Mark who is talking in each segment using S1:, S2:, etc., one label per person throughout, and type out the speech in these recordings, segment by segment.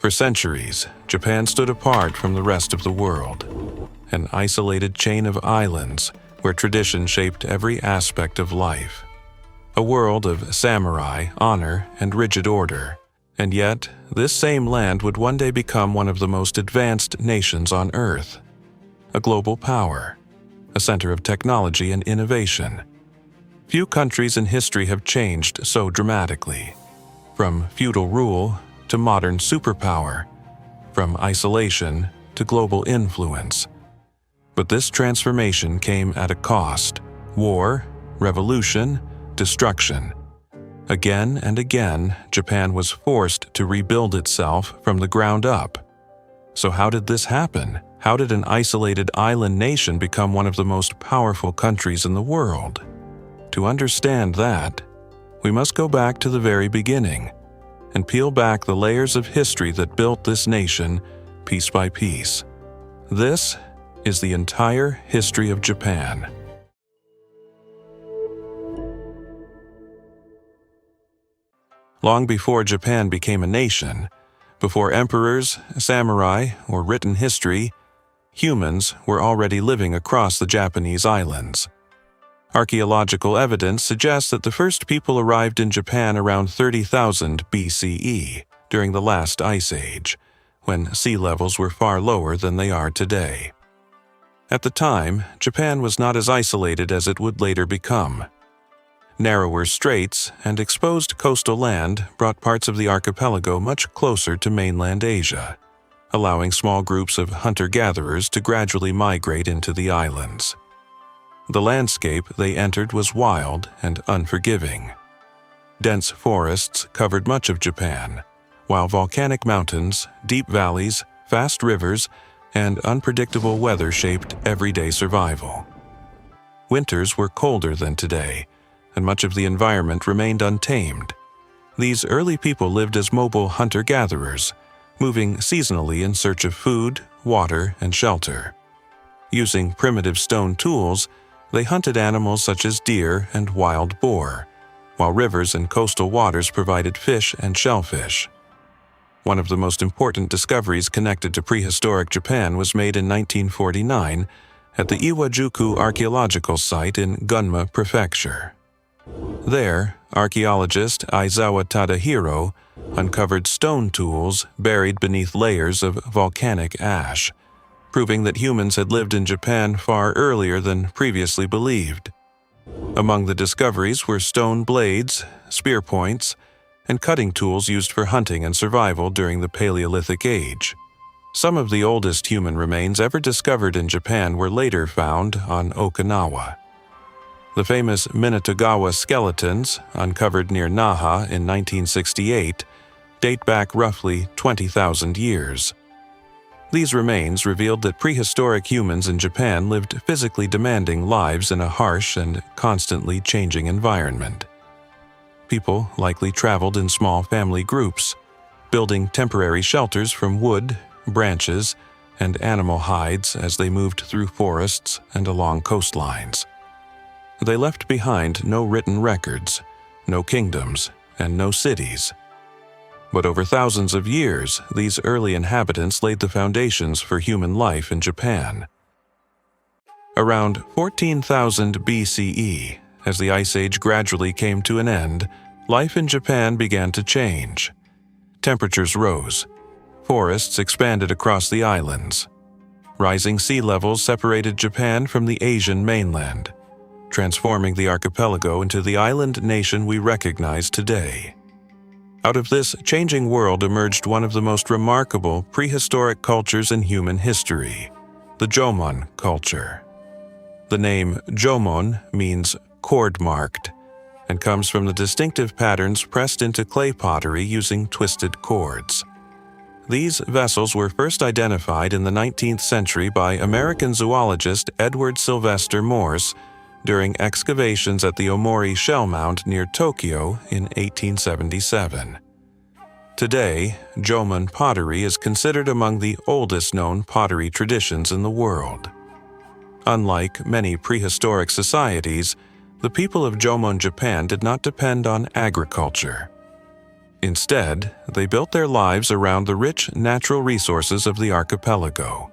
S1: For centuries, Japan stood apart from the rest of the world, an isolated chain of islands where tradition shaped every aspect of life. A world of samurai, honor, and rigid order. And yet, this same land would one day become one of the most advanced nations on Earth. A global power, a center of technology and innovation. Few countries in history have changed so dramatically. From feudal rule to modern superpower, from isolation to global influence. But this transformation came at a cost: war, revolution, destruction. Again and again, Japan was forced to rebuild itself from the ground up. So how did this happen? How did an isolated island nation become one of the most powerful countries in the world? To understand that, we must go back to the very beginning and peel back the layers of history that built this nation piece by piece. This is the entire history of Japan. Long before Japan became a nation, before emperors, samurai, or written history, humans were already living across the Japanese islands. Archaeological evidence suggests that the first people arrived in Japan around 30,000 BCE, during the last ice age, when sea levels were far lower than they are today. At the time, Japan was not as isolated as it would later become. Narrower straits and exposed coastal land brought parts of the archipelago much closer to mainland Asia, allowing small groups of hunter-gatherers to gradually migrate into the islands. The landscape they entered was wild and unforgiving. Dense forests covered much of Japan, while volcanic mountains, deep valleys, fast rivers, and unpredictable weather shaped everyday survival. Winters were colder than today, and much of the environment remained untamed. These early people lived as mobile hunter-gatherers, moving seasonally in search of food, water, and shelter. Using primitive stone tools, they hunted animals such as deer and wild boar, while rivers and coastal waters provided fish and shellfish. One of the most important discoveries connected to prehistoric Japan was made in 1949 at the Iwajuku archaeological site in Gunma Prefecture. There, archaeologist Aizawa Tadahiro uncovered stone tools buried beneath layers of volcanic ash, proving that humans had lived in Japan far earlier than previously believed. Among the discoveries were stone blades, spear points, and cutting tools used for hunting and survival during the Paleolithic Age. Some of the oldest human remains ever discovered in Japan were later found on Okinawa. The famous Minatogawa skeletons, uncovered near Naha in 1968, date back roughly 20,000 years. These remains revealed that prehistoric humans in Japan lived physically demanding lives in a harsh and constantly changing environment. People likely traveled in small family groups, building temporary shelters from wood, branches, and animal hides as they moved through forests and along coastlines. They left behind no written records, no kingdoms, and no cities. But over thousands of years, these early inhabitants laid the foundations for human life in Japan. Around 14,000 BCE, as the Ice Age gradually came to an end, life in Japan began to change. Temperatures rose. Forests expanded across the islands. Rising sea levels separated Japan from the Asian mainland, transforming the archipelago into the island nation we recognize today. Out of this changing world emerged one of the most remarkable prehistoric cultures in human history, the Jōmon culture. The name Jōmon means cord-marked, and comes from the distinctive patterns pressed into clay pottery using twisted cords. These vessels were first identified in the 19th century by American zoologist Edward Sylvester Morse during excavations at the Omori Shell Mound near Tokyo in 1877. Today, Jōmon pottery is considered among the oldest known pottery traditions in the world. Unlike many prehistoric societies, the people of Jōmon Japan did not depend on agriculture. Instead, they built their lives around the rich natural resources of the archipelago.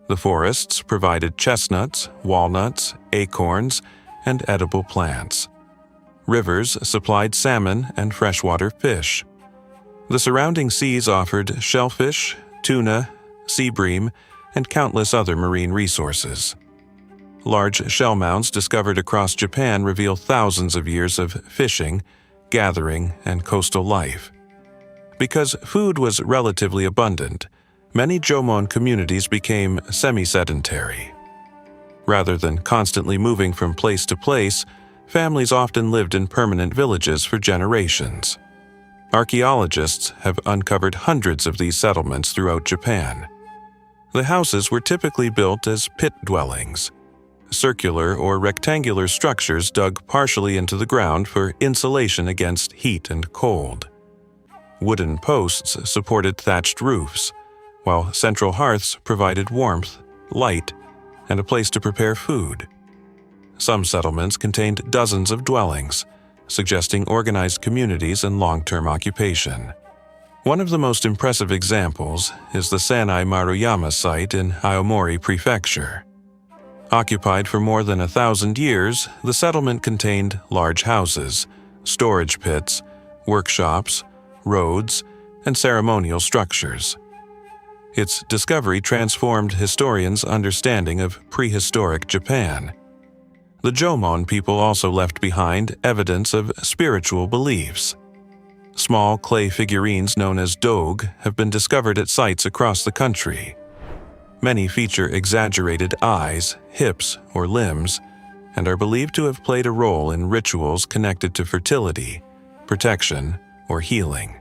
S1: The forests provided chestnuts, walnuts, acorns, and edible plants. Rivers supplied salmon and freshwater fish. The surrounding seas offered shellfish, tuna, sea bream, and countless other marine resources. Large shell mounds discovered across Japan reveal thousands of years of fishing, gathering, and coastal life. Because food was relatively abundant, many Jōmon communities became semi-sedentary. Rather than constantly moving from place to place, families often lived in permanent villages for generations. Archaeologists have uncovered hundreds of these settlements throughout Japan. The houses were typically built as pit dwellings, circular or rectangular structures dug partially into the ground for insulation against heat and cold. Wooden posts supported thatched roofs, while central hearths provided warmth, light, and a place to prepare food. Some settlements contained dozens of dwellings, suggesting organized communities and long-term occupation. One of the most impressive examples is the Sanai Maruyama site in Aomori Prefecture. Occupied for more than 1,000 years, the settlement contained large houses, storage pits, workshops, roads, and ceremonial structures. Its discovery transformed historians' understanding of prehistoric Japan. The Jōmon people also left behind evidence of spiritual beliefs. Small clay figurines known as doge have been discovered at sites across the country. Many feature exaggerated eyes, hips, or limbs, and are believed to have played a role in rituals connected to fertility, protection, or healing.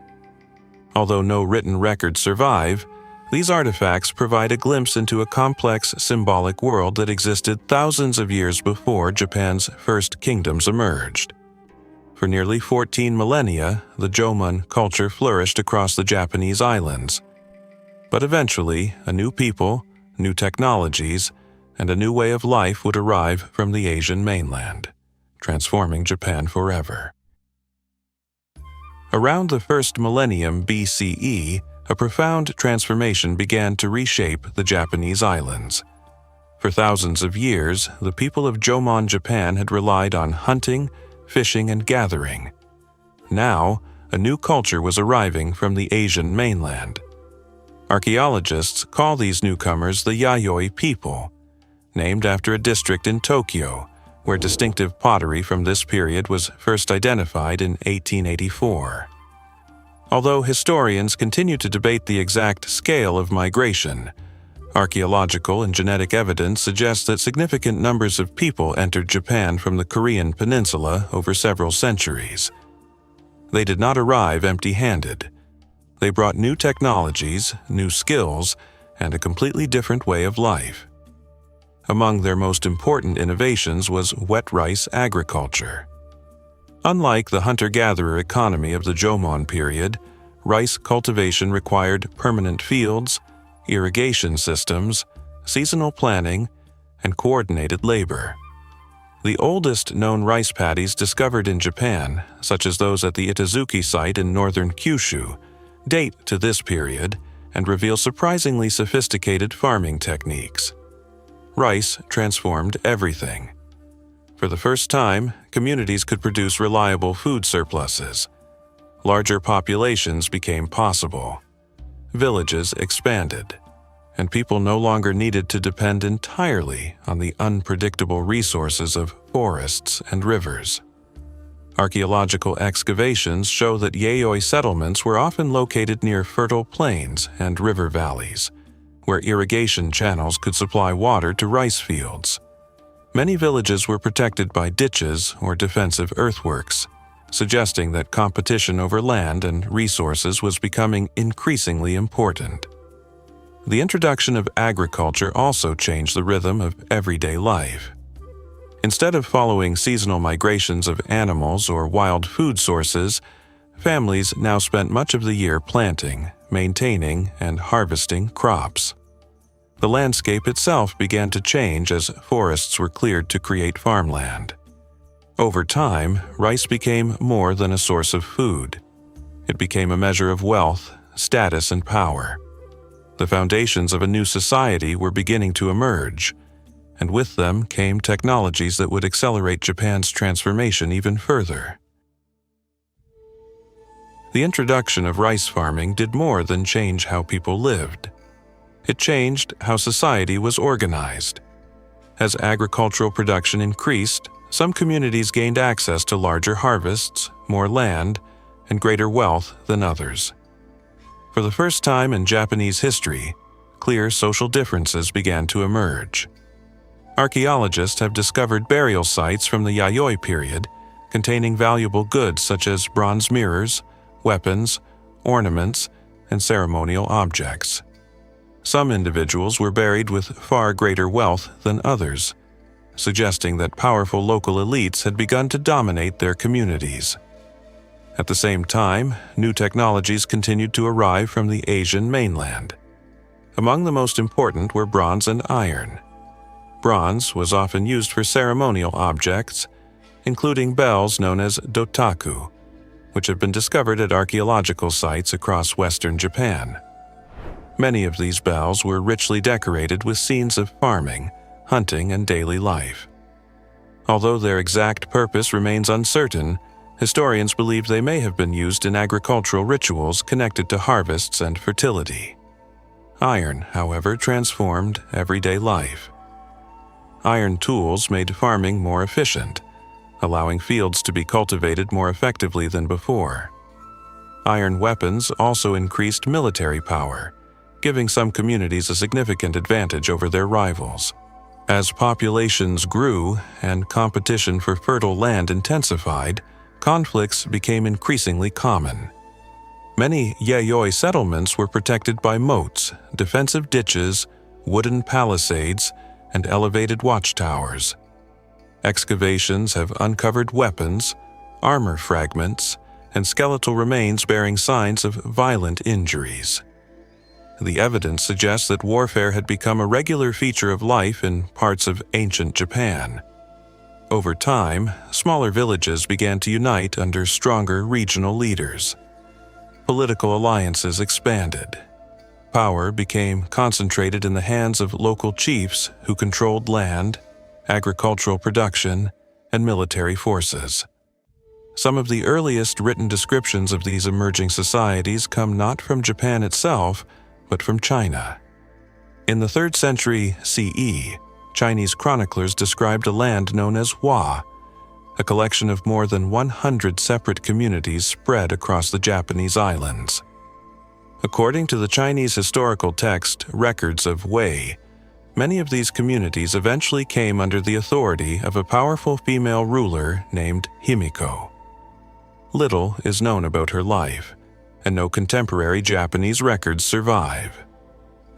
S1: Although no written records survive, these artifacts provide a glimpse into a complex symbolic world that existed thousands of years before Japan's first kingdoms emerged. For nearly 14 millennia, the Jōmon culture flourished across the Japanese islands. But eventually, a new people, new technologies, and a new way of life would arrive from the Asian mainland, transforming Japan forever. Around the first millennium BCE, a profound transformation began to reshape the Japanese islands. For thousands of years, the people of Jōmon Japan had relied on hunting, fishing, and gathering. Now, a new culture was arriving from the Asian mainland. Archaeologists call these newcomers the Yayoi people, named after a district in Tokyo, where distinctive pottery from this period was first identified in 1884. Although historians continue to debate the exact scale of migration, archaeological and genetic evidence suggests that significant numbers of people entered Japan from the Korean peninsula over several centuries. They did not arrive empty-handed. They brought new technologies, new skills, and a completely different way of life. Among their most important innovations was wet rice agriculture. Unlike the hunter-gatherer economy of the Jōmon period, rice cultivation required permanent fields, irrigation systems, seasonal planning, and coordinated labor. The oldest known rice paddies discovered in Japan, such as those at the Itazuki site in northern Kyushu, date to this period and reveal surprisingly sophisticated farming techniques. Rice transformed everything. For the first time, communities could produce reliable food surpluses. Larger populations became possible. Villages expanded, and people no longer needed to depend entirely on the unpredictable resources of forests and rivers. Archaeological excavations show that Yayoi settlements were often located near fertile plains and river valleys, where irrigation channels could supply water to rice fields. Many villages were protected by ditches or defensive earthworks, suggesting that competition over land and resources was becoming increasingly important. The introduction of agriculture also changed the rhythm of everyday life. Instead of following seasonal migrations of animals or wild food sources, families now spent much of the year planting, maintaining, and harvesting crops. The landscape itself began to change as forests were cleared to create farmland. Over time, rice became more than a source of food. It became a measure of wealth, status, and power. The foundations of a new society were beginning to emerge, and with them came technologies that would accelerate Japan's transformation even further. The introduction of rice farming did more than change how people lived. It changed how society was organized. As agricultural production increased, some communities gained access to larger harvests, more land, and greater wealth than others. For the first time in Japanese history, clear social differences began to emerge. Archaeologists have discovered burial sites from the Yayoi period containing valuable goods such as bronze mirrors, weapons, ornaments, and ceremonial objects. Some individuals were buried with far greater wealth than others, suggesting that powerful local elites had begun to dominate their communities. At the same time, new technologies continued to arrive from the Asian mainland. Among the most important were bronze and iron. Bronze was often used for ceremonial objects, including bells known as dotaku, which have been discovered at archaeological sites across western Japan. Many of these bells were richly decorated with scenes of farming, hunting, and daily life. Although their exact purpose remains uncertain, historians believe they may have been used in agricultural rituals connected to harvests and fertility. Iron, however, transformed everyday life. Iron tools made farming more efficient, allowing fields to be cultivated more effectively than before. Iron weapons also increased military power, giving some communities a significant advantage over their rivals. As populations grew and competition for fertile land intensified, conflicts became increasingly common. Many Yayoi settlements were protected by moats, defensive ditches, wooden palisades, and elevated watchtowers. Excavations have uncovered weapons, armor fragments, and skeletal remains bearing signs of violent injuries. The evidence suggests that warfare had become a regular feature of life in parts of ancient Japan. Over time, smaller villages began to unite under stronger regional leaders. Political alliances expanded. Power became concentrated in the hands of local chiefs who controlled land, agricultural production, and military forces. Some of the earliest written descriptions of these emerging societies come not from Japan itself, but from China. In the 3rd century CE, Chinese chroniclers described a land known as Hua, a collection of more than 100 separate communities spread across the Japanese islands. According to the Chinese historical text Records of Wei, many of these communities eventually came under the authority of a powerful female ruler named Himiko. Little is known about her life, and no contemporary Japanese records survive.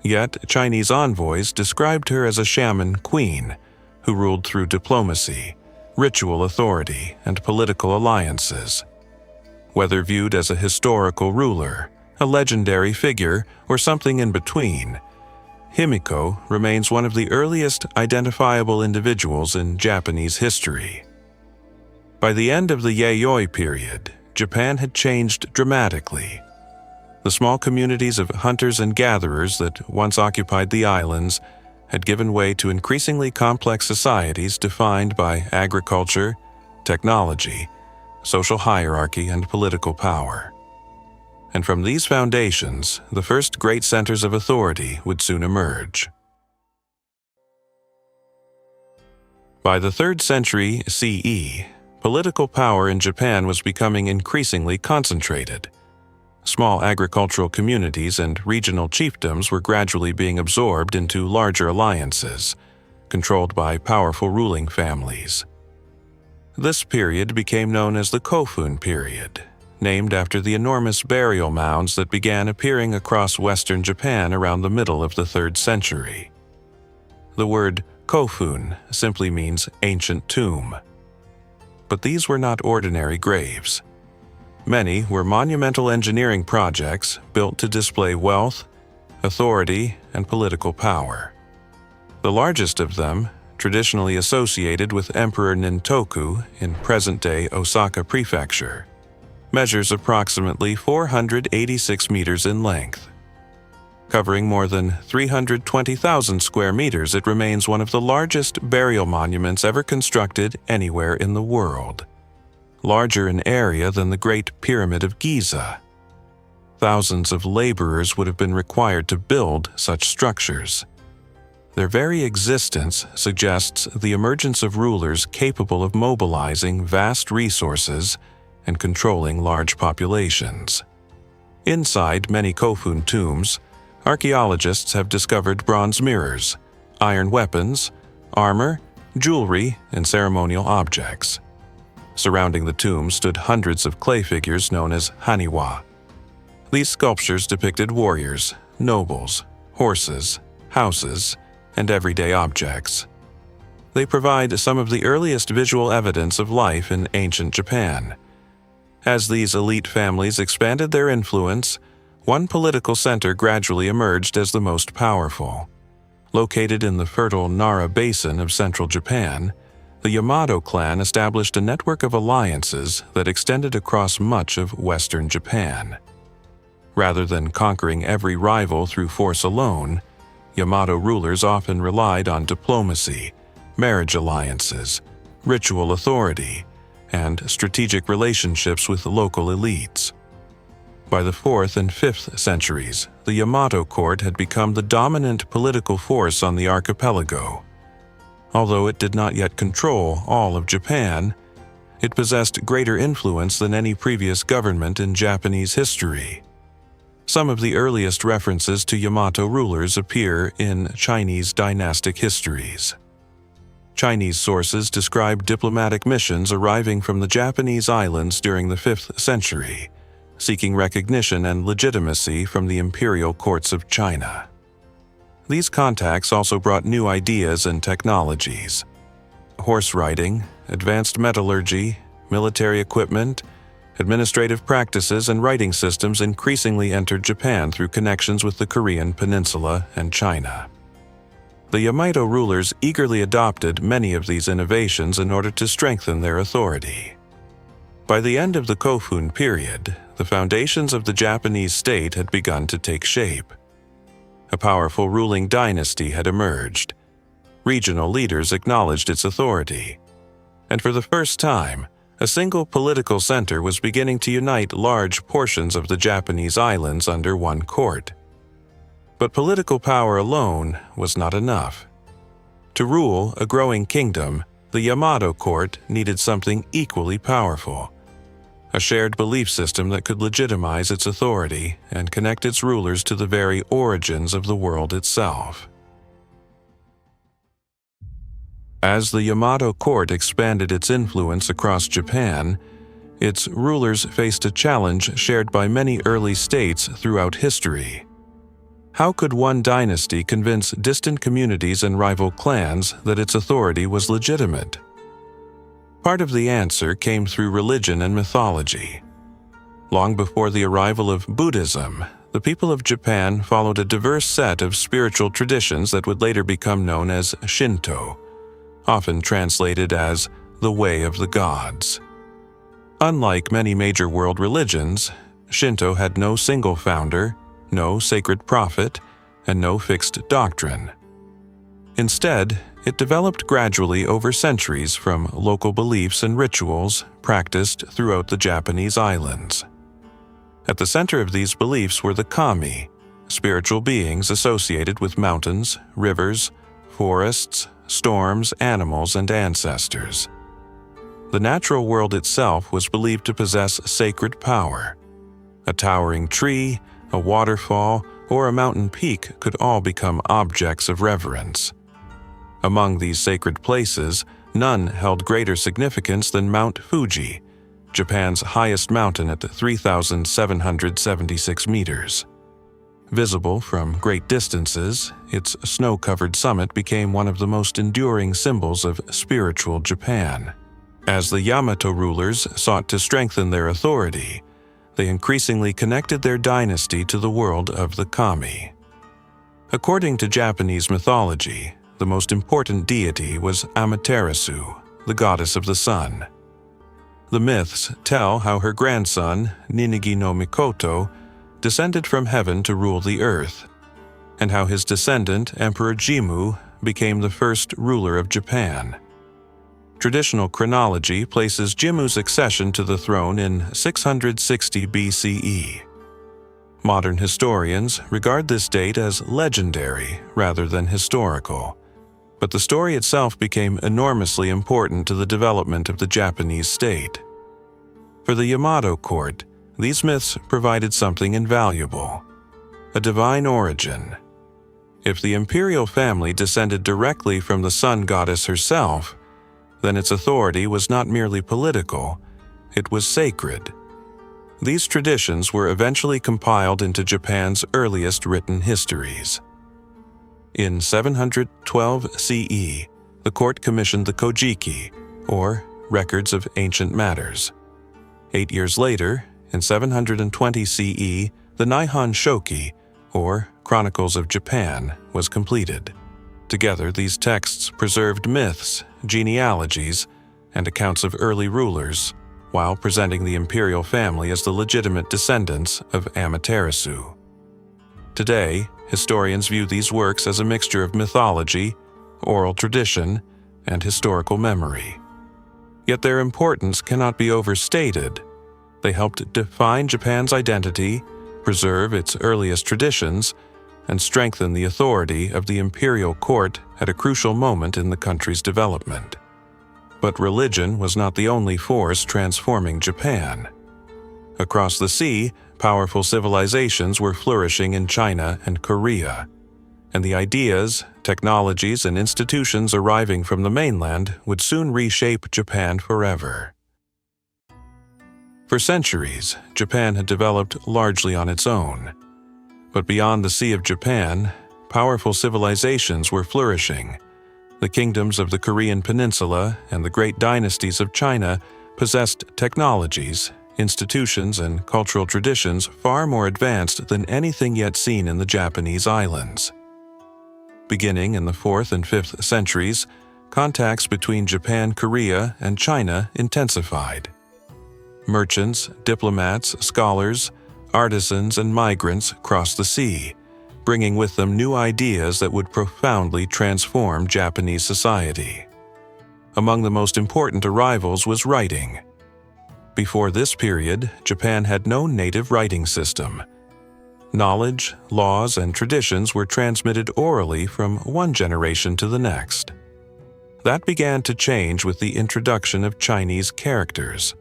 S1: Yet, Chinese envoys described her as a shaman queen who ruled through diplomacy, ritual authority, and political alliances. Whether viewed as a historical ruler, a legendary figure, or something in between, Himiko remains one of the earliest identifiable individuals in Japanese history. By the end of the Yayoi period, Japan had changed dramatically. The small communities of hunters and gatherers that once occupied the islands had given way to increasingly complex societies defined by agriculture, technology, social hierarchy, and political power. And from these foundations, the first great centers of authority would soon emerge. By the 3rd century CE, political power in Japan was becoming increasingly concentrated. Small agricultural communities and regional chiefdoms were gradually being absorbed into larger alliances, controlled by powerful ruling families. This period became known as the Kofun period, named after the enormous burial mounds that began appearing across western Japan around the middle of the 3rd century. The word Kofun simply means ancient tomb. But these were not ordinary graves. Many were monumental engineering projects built to display wealth, authority, and political power. The largest of them, traditionally associated with Emperor Nintoku in present-day Osaka Prefecture, measures approximately 486 meters in length. Covering more than 320,000 square meters, it remains one of the largest burial monuments ever constructed anywhere in the world, larger in area than the Great Pyramid of Giza. Thousands of laborers would have been required to build such structures. Their very existence suggests the emergence of rulers capable of mobilizing vast resources and controlling large populations. Inside many Kofun tombs, archaeologists have discovered bronze mirrors, iron weapons, armor, jewelry, and ceremonial objects. Surrounding the tomb stood hundreds of clay figures known as haniwa. These sculptures depicted warriors, nobles, horses, houses, and everyday objects. They provide some of the earliest visual evidence of life in ancient Japan. As these elite families expanded their influence, one political center gradually emerged as the most powerful. Located in the fertile Nara Basin of central Japan, the Yamato clan established a network of alliances that extended across much of western Japan. Rather than conquering every rival through force alone, Yamato rulers often relied on diplomacy, marriage alliances, ritual authority, and strategic relationships with local elites. By the 4th and 5th centuries, the Yamato court had become the dominant political force on the archipelago. Although it did not yet control all of Japan, it possessed greater influence than any previous government in Japanese history. Some of the earliest references to Yamato rulers appear in Chinese dynastic histories. Chinese sources describe diplomatic missions arriving from the Japanese islands during the 5th century, seeking recognition and legitimacy from the imperial courts of China. These contacts also brought new ideas and technologies. Horse riding, advanced metallurgy, military equipment, administrative practices, and writing systems increasingly entered Japan through connections with the Korean peninsula and China. The Yamato rulers eagerly adopted many of these innovations in order to strengthen their authority. By the end of the Kofun period, the foundations of the Japanese state had begun to take shape. A powerful ruling dynasty had emerged. Regional leaders acknowledged its authority. And for the first time, a single political center was beginning to unite large portions of the Japanese islands under one court. But political power alone was not enough. To rule a growing kingdom, the Yamato court needed something equally powerful: a shared belief system that could legitimize its authority and connect its rulers to the very origins of the world itself. As the Yamato court expanded its influence across Japan, its rulers faced a challenge shared by many early states throughout history. How could one dynasty convince distant communities and rival clans that its authority was legitimate? Part of the answer came through religion and mythology. Long before the arrival of Buddhism, the people of Japan followed a diverse set of spiritual traditions that would later become known as Shinto, often translated as the Way of the Gods. Unlike many major world religions, Shinto had no single founder, no sacred prophet, and no fixed doctrine. Instead, it developed gradually over centuries from local beliefs and rituals practiced throughout the Japanese islands. At the center of these beliefs were the kami, spiritual beings associated with mountains, rivers, forests, storms, animals, and ancestors. The natural world itself was believed to possess sacred power. A towering tree, a waterfall, or a mountain peak could all become objects of reverence. Among these sacred places, none held greater significance than Mount Fuji, Japan's highest mountain at 3,776 meters. Visible from great distances, its snow-covered summit became one of the most enduring symbols of spiritual Japan. As the Yamato rulers sought to strengthen their authority, they increasingly connected their dynasty to the world of the kami. According to Japanese mythology, the most important deity was Amaterasu, the goddess of the sun. The myths tell how her grandson, Ninigi no Mikoto, descended from heaven to rule the earth, and how his descendant, Emperor Jimmu, became the first ruler of Japan. Traditional chronology places Jimmu's accession to the throne in 660 BCE. Modern historians regard this date as legendary rather than historical, but the story itself became enormously important to the development of the Japanese state. For the Yamato court, these myths provided something invaluable: a divine origin. If the imperial family descended directly from the sun goddess herself, then its authority was not merely political, it was sacred. These traditions were eventually compiled into Japan's earliest written histories. In 712 CE, the court commissioned the Kojiki, or Records of Ancient Matters. 8 years later, in 720 CE, the Nihon Shoki, or Chronicles of Japan, was completed. Together, these texts preserved myths, genealogies, and accounts of early rulers, while presenting the imperial family as the legitimate descendants of Amaterasu. Today, historians view these works as a mixture of mythology, oral tradition, and historical memory. Yet their importance cannot be overstated. They helped define Japan's identity, preserve its earliest traditions, and strengthen the authority of the imperial court at a crucial moment in the country's development. But religion was not the only force transforming Japan. Across the sea, powerful civilizations were flourishing in China and Korea, and the ideas, technologies, and institutions arriving from the mainland would soon reshape Japan forever. For centuries, Japan had developed largely on its own. But beyond the Sea of Japan, powerful civilizations were flourishing. The kingdoms of the Korean Peninsula and the great dynasties of China possessed technologies, institutions, and cultural traditions far more advanced than anything yet seen in the Japanese islands. Beginning in the 4th and 5th centuries, contacts between Japan, Korea, and China intensified. Merchants, diplomats, scholars, artisans, and migrants crossed the sea, bringing with them new ideas that would profoundly transform Japanese society. Among the most important arrivals was writing. Before this period, Japan had no native writing system. Knowledge, laws, and traditions were transmitted orally from one generation to the next. That began to change with the introduction of Chinese characters.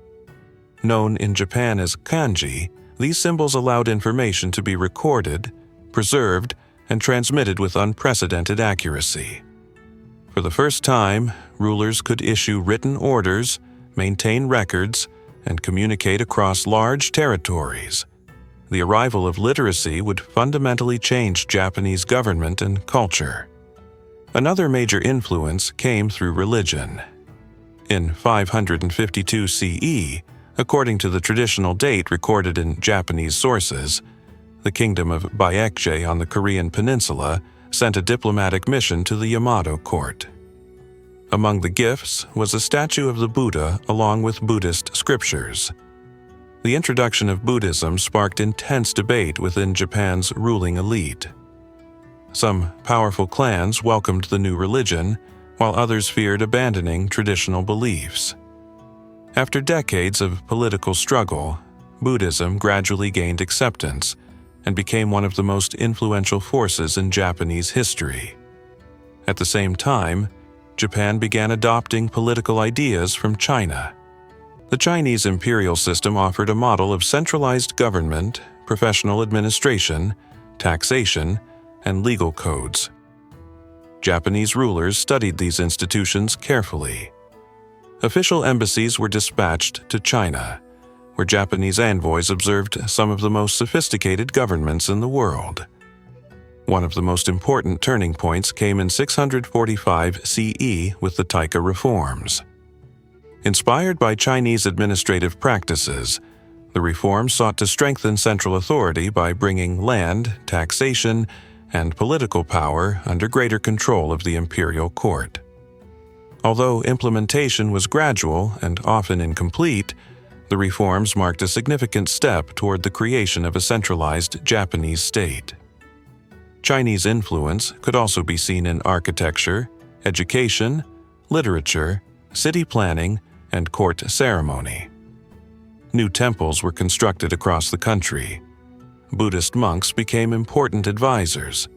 S1: Known in Japan as kanji, these symbols allowed information to be recorded, preserved, and transmitted with unprecedented accuracy. For the first time, rulers could issue written orders, maintain records, and communicate across large territories. The arrival of literacy would fundamentally change Japanese government and culture. Another major influence came through religion. In 552 CE, according to the traditional date recorded in Japanese sources, the kingdom of Baekje on the Korean peninsula sent a diplomatic mission to the Yamato court. Among the gifts was a statue of the Buddha along with Buddhist scriptures. The introduction of Buddhism sparked intense debate within Japan's ruling elite. Some powerful clans welcomed the new religion, while others feared abandoning traditional beliefs. After decades of political struggle, Buddhism gradually gained acceptance and became one of the most influential forces in Japanese history. At the same time, Japan began adopting political ideas from China. The Chinese imperial system offered a model of centralized government, professional administration, taxation, and legal codes. Japanese rulers studied these institutions carefully. Official embassies were dispatched to China, where Japanese envoys observed some of the most sophisticated governments in the world. One of the most important turning points came in 645 CE with the Taika reforms. Inspired by Chinese administrative practices, the reforms sought to strengthen central authority by bringing land, taxation, and political power under greater control of the imperial court. Although implementation was gradual and often incomplete, the reforms marked a significant step toward the creation of a centralized Japanese state. Chinese influence could also be seen in architecture, education, literature, city planning, and court ceremony. New temples were constructed across the country. Buddhist monks became important advisors.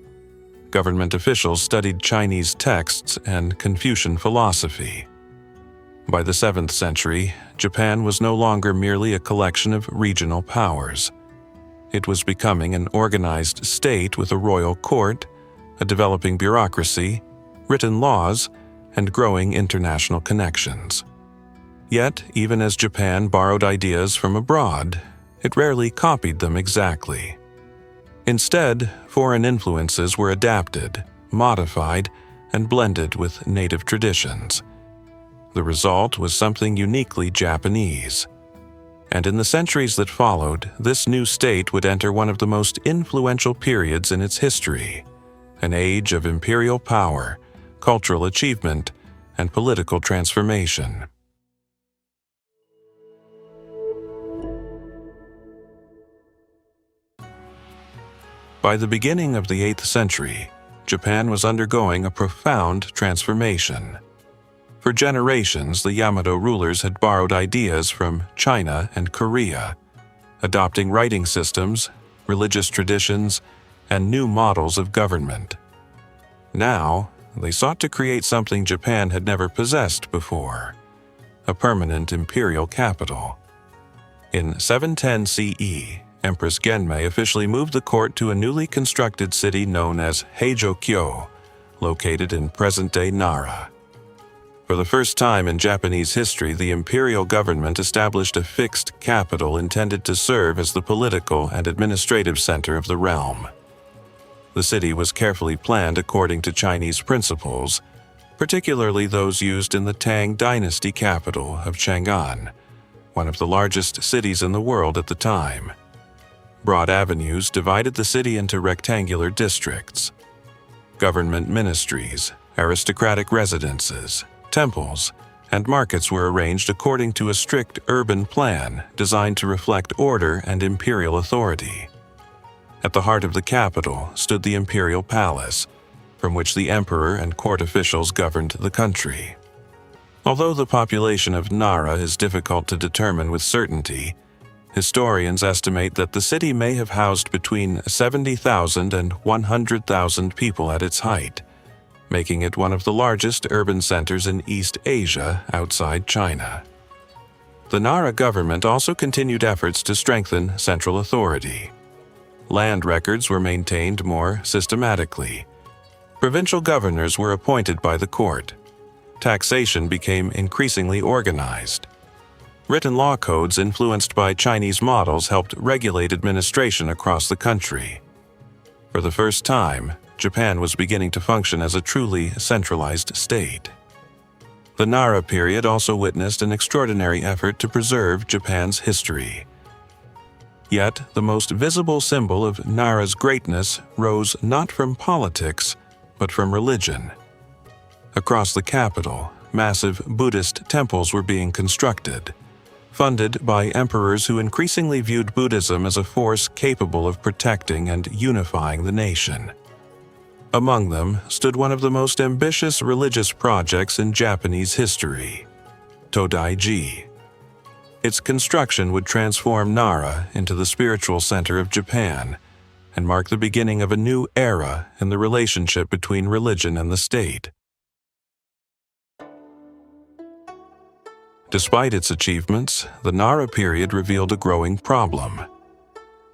S1: Government officials studied Chinese texts and Confucian philosophy. By the 7th century, Japan was no longer merely a collection of regional powers. It was becoming an organized state with a royal court, a developing bureaucracy, written laws, and growing international connections. Yet, even as Japan borrowed ideas from abroad, it rarely copied them exactly. Instead, foreign influences were adapted, modified, and blended with native traditions. The result was something uniquely Japanese. And in the centuries that followed, this new state would enter one of the most influential periods in its history, an age of imperial power, cultural achievement, and political transformation. By the beginning of the 8th century, Japan was undergoing a profound transformation. For generations, the Yamato rulers had borrowed ideas from China and Korea, adopting writing systems, religious traditions, and new models of government. Now, they sought to create something Japan had never possessed before, a permanent imperial capital. In 710 CE, Empress Genmei officially moved the court to a newly constructed city known as Heijō-kyo, located in present-day Nara. For the first time in Japanese history, the imperial government established a fixed capital intended to serve as the political and administrative center of the realm. The city was carefully planned according to Chinese principles, particularly those used in the Tang Dynasty capital of Chang'an, one of the largest cities in the world at the time. Broad avenues divided the city into rectangular districts. Government ministries, aristocratic residences, temples, and markets were arranged according to a strict urban plan designed to reflect order and imperial authority. At the heart of the capital stood the imperial palace, from which the emperor and court officials governed the country. Although the population of Nara is difficult to determine with certainty, historians estimate that the city may have housed between 70,000 and 100,000 people at its height, making it one of the largest urban centers in East Asia outside China. The Nara government also continued efforts to strengthen central authority. Land records were maintained more systematically. Provincial governors were appointed by the court. Taxation became increasingly organized. Written law codes influenced by Chinese models helped regulate administration across the country. For the first time, Japan was beginning to function as a truly centralized state. The Nara period also witnessed an extraordinary effort to preserve Japan's history. Yet, the most visible symbol of Nara's greatness rose not from politics, but from religion. Across the capital, massive Buddhist temples were being constructed, funded by emperors who increasingly viewed Buddhism as a force capable of protecting and unifying the nation. Among them stood one of the most ambitious religious projects in Japanese history, Todaiji. Its construction would transform Nara into the spiritual center of Japan and mark the beginning of a new era in the relationship between religion and the state. Despite its achievements, the Nara period revealed a growing problem.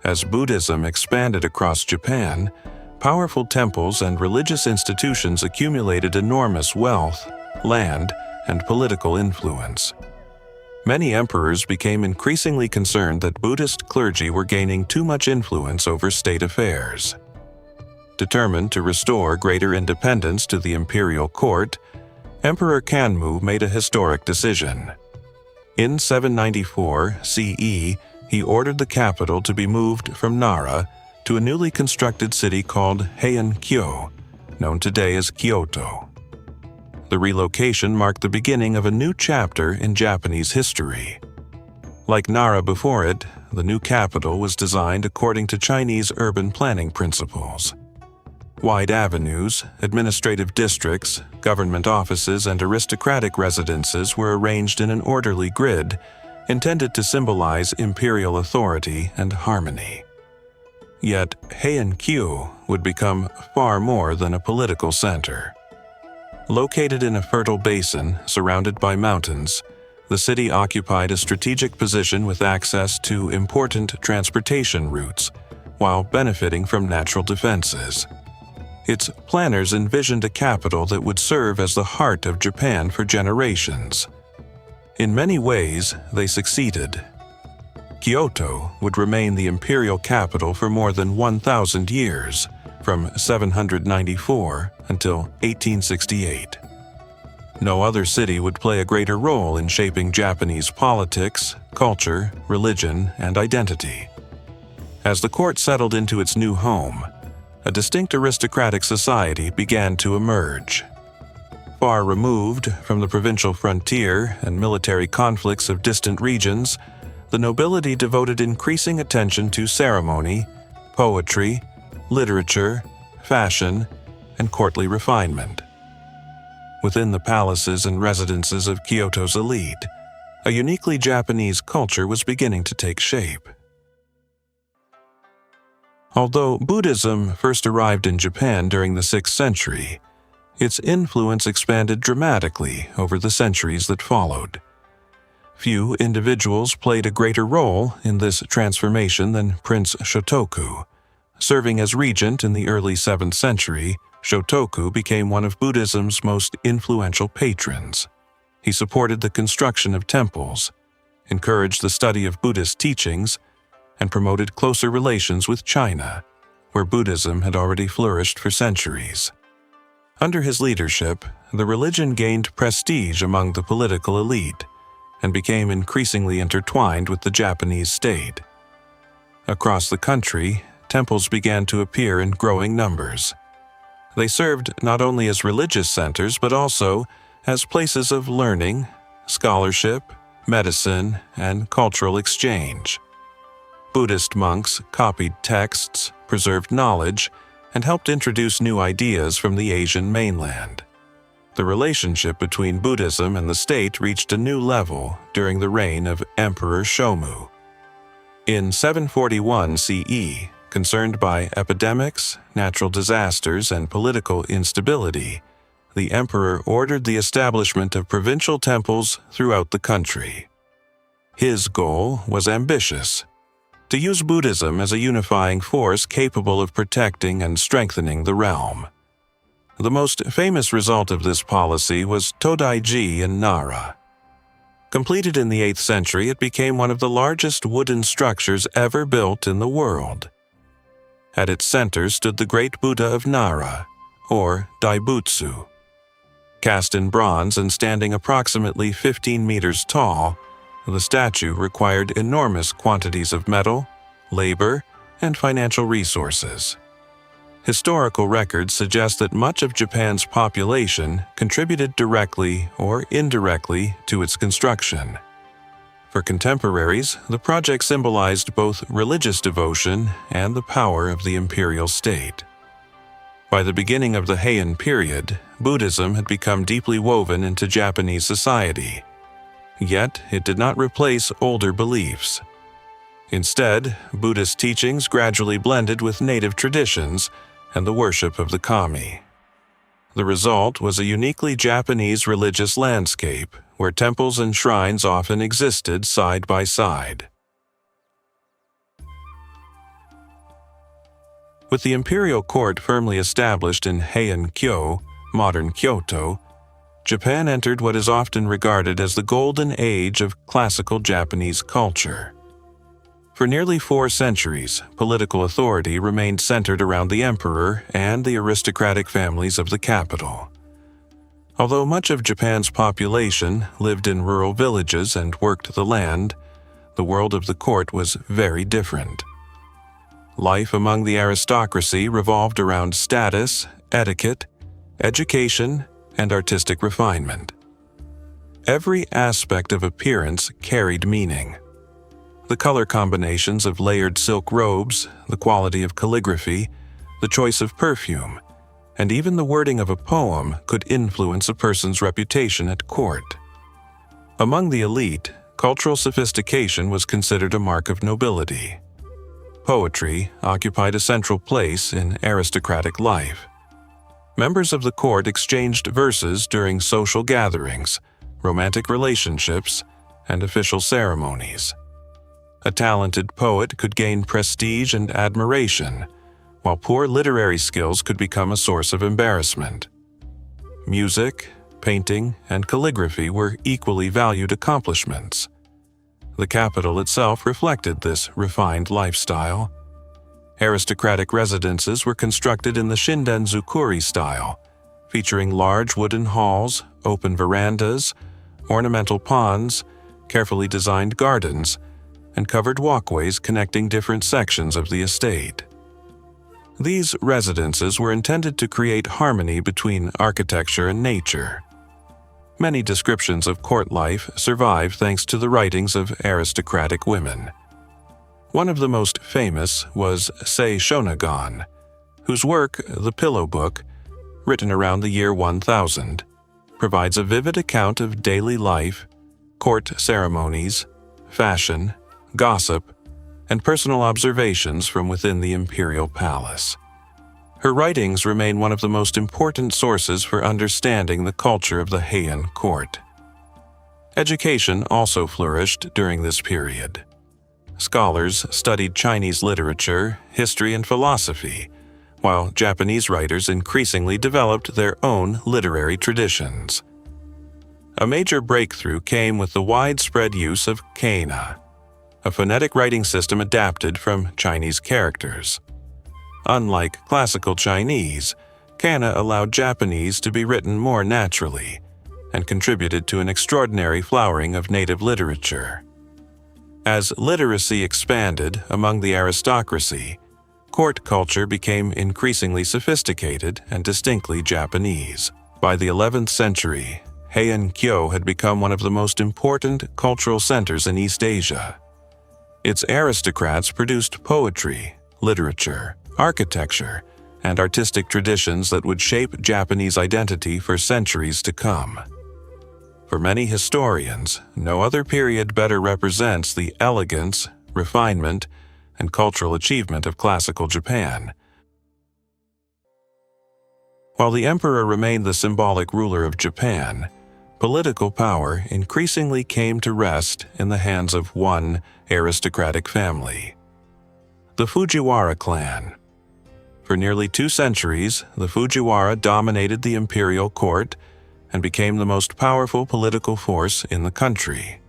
S1: As Buddhism expanded across Japan, powerful temples and religious institutions accumulated enormous wealth, land, and political influence. Many emperors became increasingly concerned that Buddhist clergy were gaining too much influence over state affairs. Determined to restore greater independence to the imperial court, Emperor Kanmu made a historic decision. In 794 CE, he ordered the capital to be moved from Nara to a newly constructed city called Heian-kyo, known today as Kyoto. The relocation marked the beginning of a new chapter in Japanese history. Like Nara before it, the new capital was designed according to Chinese urban planning principles. Wide avenues, administrative districts, government offices, and aristocratic residences were arranged in an orderly grid intended to symbolize imperial authority and harmony. Yet, Heian-kyu would become far more than a political center. Located in a fertile basin surrounded by mountains, the city occupied a strategic position with access to important transportation routes, while benefiting from natural defenses. Its planners envisioned a capital that would serve as the heart of Japan for generations. In many ways, they succeeded. Kyoto would remain the imperial capital for more than 1,000 years, from 794 until 1868. No other city would play a greater role in shaping Japanese politics, culture, religion, and identity. As the court settled into its new home, a distinct aristocratic society began to emerge. Far removed from the provincial frontier and military conflicts of distant regions, the nobility devoted increasing attention to ceremony, poetry, literature, fashion, and courtly refinement. Within the palaces and residences of Kyoto's elite, a uniquely Japanese culture was beginning to take shape. Although Buddhism first arrived in Japan during the 6th century, its influence expanded dramatically over the centuries that followed. Few individuals played a greater role in this transformation than Prince Shotoku. Serving as regent in the early 7th century, Shotoku became one of Buddhism's most influential patrons. He supported the construction of temples, encouraged the study of Buddhist teachings, and promoted closer relations with China, where Buddhism had already flourished for centuries. Under his leadership, the religion gained prestige among the political elite and became increasingly intertwined with the Japanese state. Across the country, temples began to appear in growing numbers. They served not only as religious centers but also as places of learning, scholarship, medicine, and cultural exchange. Buddhist monks copied texts, preserved knowledge, and helped introduce new ideas from the Asian mainland. The relationship between Buddhism and the state reached a new level during the reign of Emperor Shomu. In 741 CE, concerned by epidemics, natural disasters, and political instability, the emperor ordered the establishment of provincial temples throughout the country. His goal was ambitious: to use Buddhism as a unifying force capable of protecting and strengthening the realm. The most famous result of this policy was Todaiji in Nara. Completed in the 8th century, it became one of the largest wooden structures ever built in the world. At its center stood the Great Buddha of Nara, or Daibutsu. Cast in bronze and standing approximately 15 meters tall, the statue required enormous quantities of metal, labor, and financial resources. Historical records suggest that much of Japan's population contributed directly or indirectly to its construction. For contemporaries, the project symbolized both religious devotion and the power of the imperial state. By the beginning of the Heian period, Buddhism had become deeply woven into Japanese society. Yet, it did not replace older beliefs. Instead, Buddhist teachings gradually blended with native traditions and the worship of the kami. The result was a uniquely Japanese religious landscape where temples and shrines often existed side by side. With the Imperial Court firmly established in Heian-kyo, modern Kyoto, Japan entered what is often regarded as the golden age of classical Japanese culture. For nearly 4 centuries, political authority remained centered around the emperor and the aristocratic families of the capital. Although much of Japan's population lived in rural villages and worked the land, the world of the court was very different. Life among the aristocracy revolved around status, etiquette, education, and artistic refinement. Every aspect of appearance carried meaning. The color combinations of layered silk robes, the quality of calligraphy, the choice of perfume, and even the wording of a poem could influence a person's reputation at court. Among the elite, cultural sophistication was considered a mark of nobility. Poetry occupied a central place in aristocratic life. Members of the court exchanged verses during social gatherings, romantic relationships, and official ceremonies. A talented poet could gain prestige and admiration, while poor literary skills could become a source of embarrassment. Music, painting, and calligraphy were equally valued accomplishments. The capital itself reflected this refined lifestyle. Aristocratic residences were constructed in the Shinden-zukuri style, featuring large wooden halls, open verandas, ornamental ponds, carefully designed gardens, and covered walkways connecting different sections of the estate. These residences were intended to create harmony between architecture and nature. Many descriptions of court life survive thanks to the writings of aristocratic women. One of the most famous was Sei Shonagon, whose work, The Pillow Book, written around the year 1000, provides a vivid account of daily life, court ceremonies, fashion, gossip, and personal observations from within the imperial palace. Her writings remain one of the most important sources for understanding the culture of the Heian court. Education also flourished during this period. Scholars studied Chinese literature, history, and philosophy, while Japanese writers increasingly developed their own literary traditions. A major breakthrough came with the widespread use of kana, a phonetic writing system adapted from Chinese characters. Unlike classical Chinese, kana allowed Japanese to be written more naturally and contributed to an extraordinary flowering of native literature. As literacy expanded among the aristocracy, court culture became increasingly sophisticated and distinctly Japanese. By the 11th century, Heian-kyo had become one of the most important cultural centers in East Asia. Its aristocrats produced poetry, literature, architecture, and artistic traditions that would shape Japanese identity for centuries to come. For many historians, no other period better represents the elegance, refinement, and cultural achievement of classical Japan. While the emperor remained the symbolic ruler of Japan, political power increasingly came to rest in the hands of one aristocratic family: the Fujiwara clan. For nearly 2 centuries, the Fujiwara dominated the imperial court and became the most powerful political force in the country.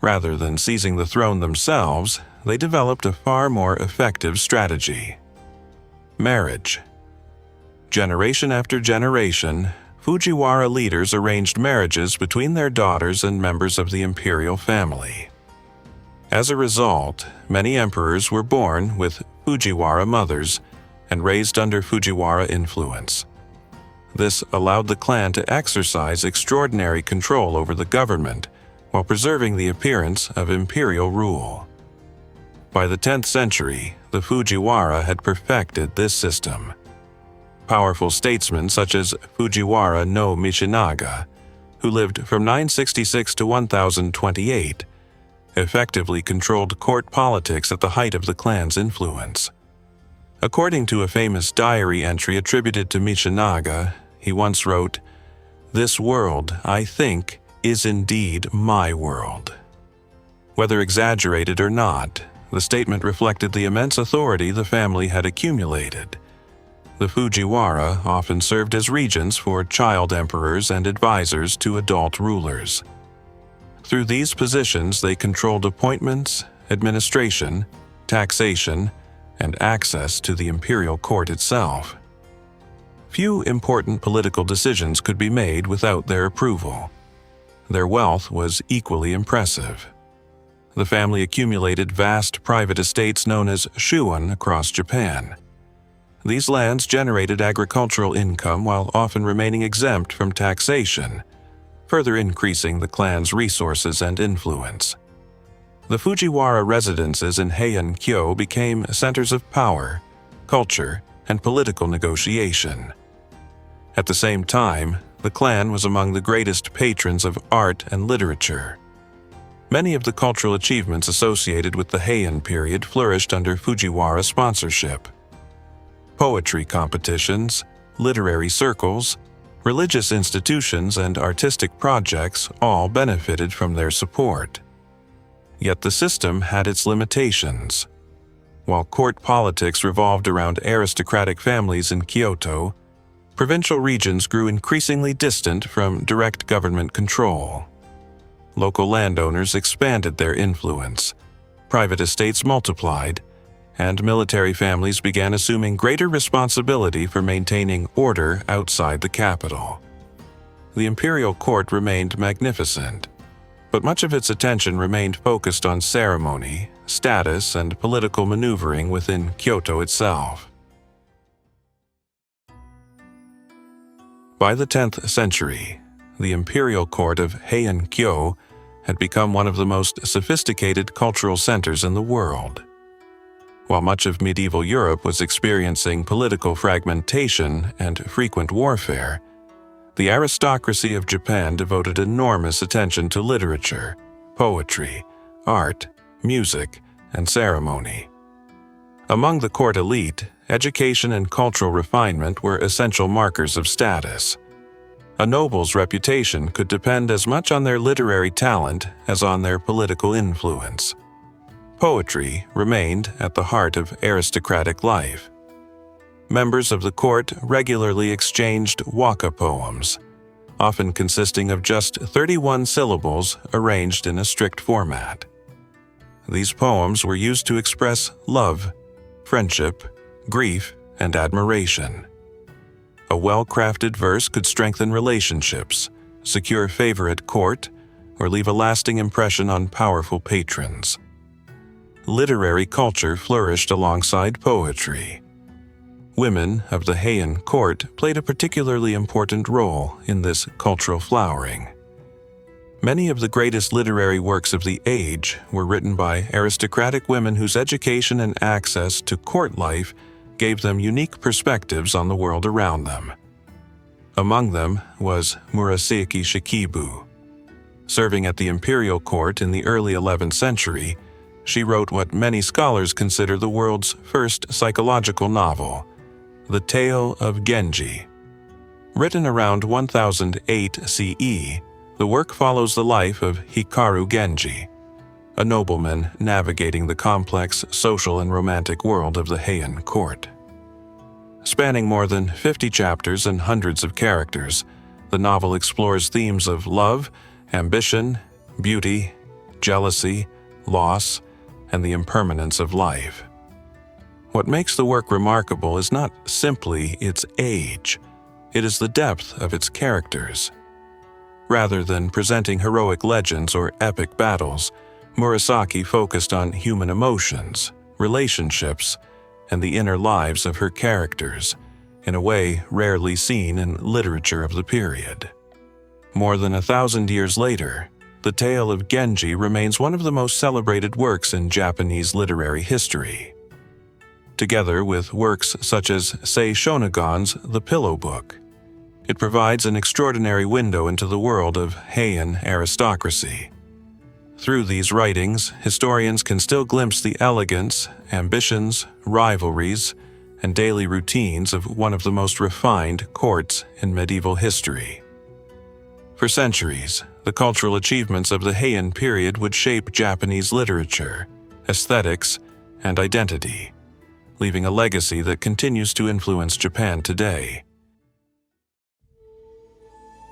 S1: Rather than seizing the throne themselves, they developed a far more effective strategy: marriage. Generation after generation, Fujiwara leaders arranged marriages between their daughters and members of the imperial family. As a result, many emperors were born with Fujiwara mothers and raised under Fujiwara influence. This allowed the clan to exercise extraordinary control over the government while preserving the appearance of imperial rule. By the 10th century, the Fujiwara had perfected this system. Powerful statesmen such as Fujiwara no Michinaga, who lived from 966 to 1028, effectively controlled court politics at the height of the clan's influence. According to a famous diary entry attributed to Michinaga, he once wrote, "This world, I think, is indeed my world." Whether exaggerated or not, the statement reflected the immense authority the family had accumulated. The Fujiwara often served as regents for child emperors and advisors to adult rulers. Through these positions, they controlled appointments, administration, taxation, and access to the imperial court itself. Few important political decisions could be made without their approval. Their wealth was equally impressive. The family accumulated vast private estates known as shogun across Japan. These lands generated agricultural income while often remaining exempt from taxation, further increasing the clan's resources and influence. The Fujiwara residences in Heian-kyo became centers of power, culture, and political negotiation. At the same time, the clan was among the greatest patrons of art and literature. Many of the cultural achievements associated with the Heian period flourished under Fujiwara sponsorship. Poetry competitions, literary circles, religious institutions, and artistic projects all benefited from their support. Yet the system had its limitations. While court politics revolved around aristocratic families in Kyoto, provincial regions grew increasingly distant from direct government control. Local landowners expanded their influence, private estates multiplied, and military families began assuming greater responsibility for maintaining order outside the capital. The Imperial Court remained magnificent, but much of its attention remained focused on ceremony, status, and political maneuvering within Kyoto itself. By the 10th century, the Imperial Court of Heian-kyo had become one of the most sophisticated cultural centers in the world. While much of medieval Europe was experiencing political fragmentation and frequent warfare, the aristocracy of Japan devoted enormous attention to literature, poetry, art, music, and ceremony. Among the court elite, education and cultural refinement were essential markers of status. A noble's reputation could depend as much on their literary talent as on their political influence. Poetry remained at the heart of aristocratic life. Members of the court regularly exchanged waka poems, often consisting of just 31 syllables arranged in a strict format. These poems were used to express love, friendship, grief, and admiration. A well-crafted verse could strengthen relationships, secure favor at court, or leave a lasting impression on powerful patrons. Literary culture flourished alongside poetry. Women of the Heian court played a particularly important role in this cultural flowering. Many of the greatest literary works of the age were written by aristocratic women whose education and access to court life gave them unique perspectives on the world around them. Among them was Murasaki Shikibu. Serving at the Imperial Court in the early 11th century, she wrote what many scholars consider the world's first psychological novel, The Tale of Genji. Written around 1008 CE, the work follows the life of Hikaru Genji, a nobleman navigating the complex social and romantic world of the Heian court. Spanning more than 50 chapters and hundreds of characters, the novel explores themes of love, ambition, beauty, jealousy, loss, and the impermanence of life. What makes the work remarkable is not simply its age, it is the depth of its characters. Rather than presenting heroic legends or epic battles, Murasaki focused on human emotions, relationships, and the inner lives of her characters, in a way rarely seen in literature of the period. More than 1,000 years later, the tale of Genji remains one of the most celebrated works in Japanese literary history. Together with works such as Sei Shonagon's The Pillow Book, it provides an extraordinary window into the world of Heian aristocracy. Through these writings, historians can still glimpse the elegance, ambitions, rivalries, and daily routines of one of the most refined courts in medieval history. For centuries, the cultural achievements of the Heian period would shape Japanese literature, aesthetics, and identity, leaving a legacy that continues to influence Japan today.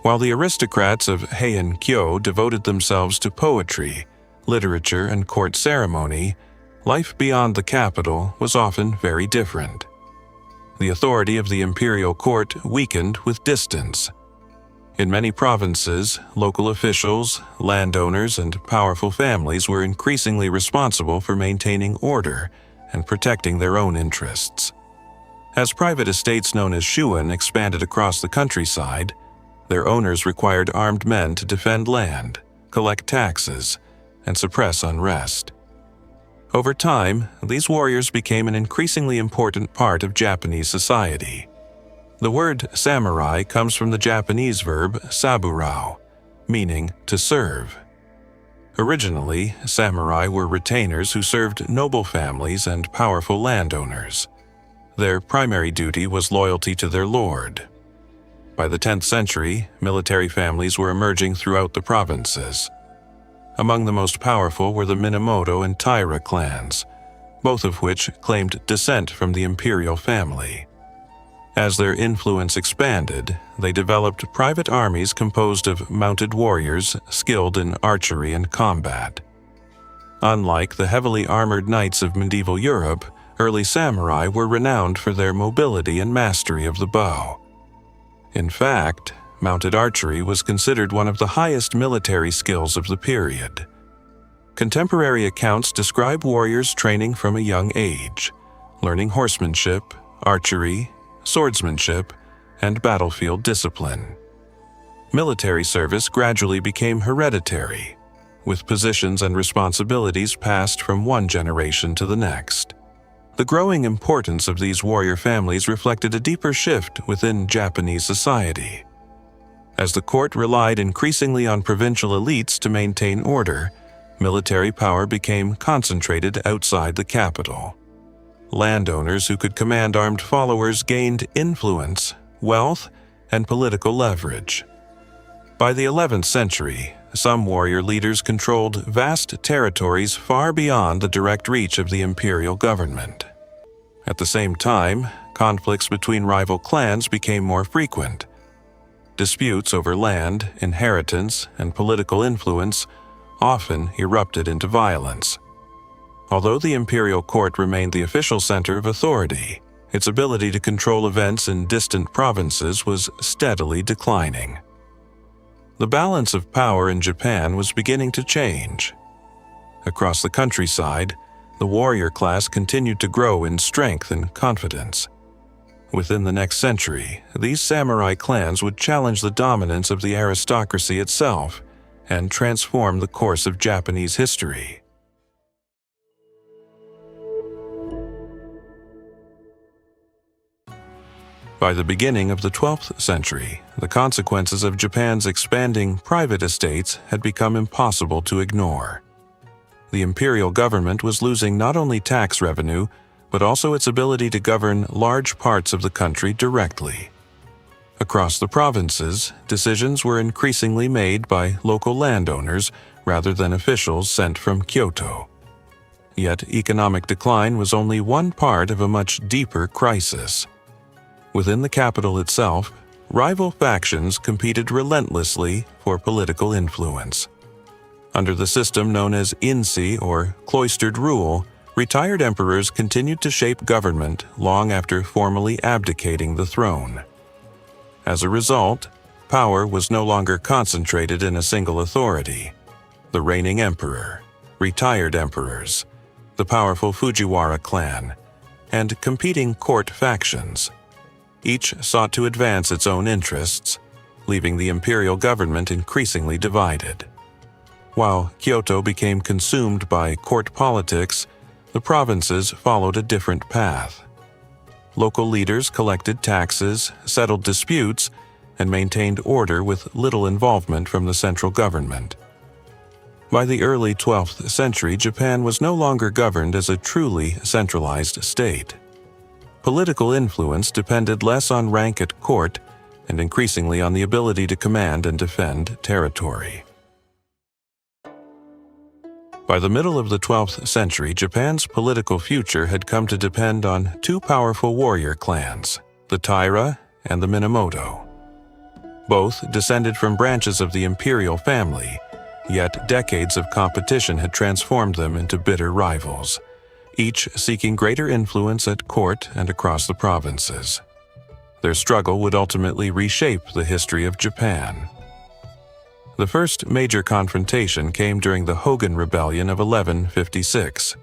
S1: While the aristocrats of Heian-kyo devoted themselves to poetry, literature, and court ceremony, life beyond the capital was often very different. The authority of the imperial court weakened with distance. In many provinces, local officials, landowners, and powerful families were increasingly responsible for maintaining order and protecting their own interests. As private estates known as shogun expanded across the countryside, their owners required armed men to defend land, collect taxes, and suppress unrest. Over time, these warriors became an increasingly important part of Japanese society. The word samurai comes from the Japanese verb saburao, meaning to serve. Originally, samurai were retainers who served noble families and powerful landowners. Their primary duty was loyalty to their lord. By the 10th century, military families were emerging throughout the provinces. Among the most powerful were the Minamoto and Taira clans, both of which claimed descent from the imperial family. As their influence expanded, they developed private armies composed of mounted warriors skilled in archery and combat. Unlike the heavily armored knights of medieval Europe, early samurai were renowned for their mobility and mastery of the bow. In fact, mounted archery was considered one of the highest military skills of the period. Contemporary accounts describe warriors training from a young age, learning horsemanship, archery, swordsmanship, and battlefield discipline. Military service gradually became hereditary, with positions and responsibilities passed from one generation to the next. The growing importance of these warrior families reflected a deeper shift within Japanese society. As the court relied increasingly on provincial elites to maintain order, military power became concentrated outside the capital. Landowners who could command armed followers gained influence, wealth, and political leverage. By the 11th century, some warrior leaders controlled vast territories far beyond the direct reach of the imperial government. At the same time, conflicts between rival clans became more frequent. Disputes over land, inheritance, and political influence often erupted into violence. Although the Imperial Court remained the official center of authority, its ability to control events in distant provinces was steadily declining. The balance of power in Japan was beginning to change. Across the countryside, the warrior class continued to grow in strength and confidence. Within the next century, these samurai clans would challenge the dominance of the aristocracy itself and transform the course of Japanese history. By the beginning of the 12th century, the consequences of Japan's expanding private estates had become impossible to ignore. The imperial government was losing not only tax revenue, but also its ability to govern large parts of the country directly. Across the provinces, decisions were increasingly made by local landowners rather than officials sent from Kyoto. Yet economic decline was only one part of a much deeper crisis. Within the capital itself, rival factions competed relentlessly for political influence. Under the system known as insi or cloistered rule, retired emperors continued to shape government long after formally abdicating the throne. As a result, power was no longer concentrated in a single authority. The reigning emperor, retired emperors, the powerful Fujiwara clan, and competing court factions. Each sought to advance its own interests, leaving the imperial government increasingly divided. While Kyoto became consumed by court politics, the provinces followed a different path. Local leaders collected taxes, settled disputes, and maintained order with little involvement from the central government. By the early 12th century, Japan was no longer governed as a truly centralized state. Political influence depended less on rank at court and increasingly on the ability to command and defend territory. By the middle of the 12th century, Japan's political future had come to depend on two powerful warrior clans, the Taira and the Minamoto. Both descended from branches of the imperial family, yet decades of competition had transformed them into bitter rivals, each seeking greater influence at court and across the provinces. Their struggle would ultimately reshape the history of Japan. The first major confrontation came during the Hogan Rebellion of 1156.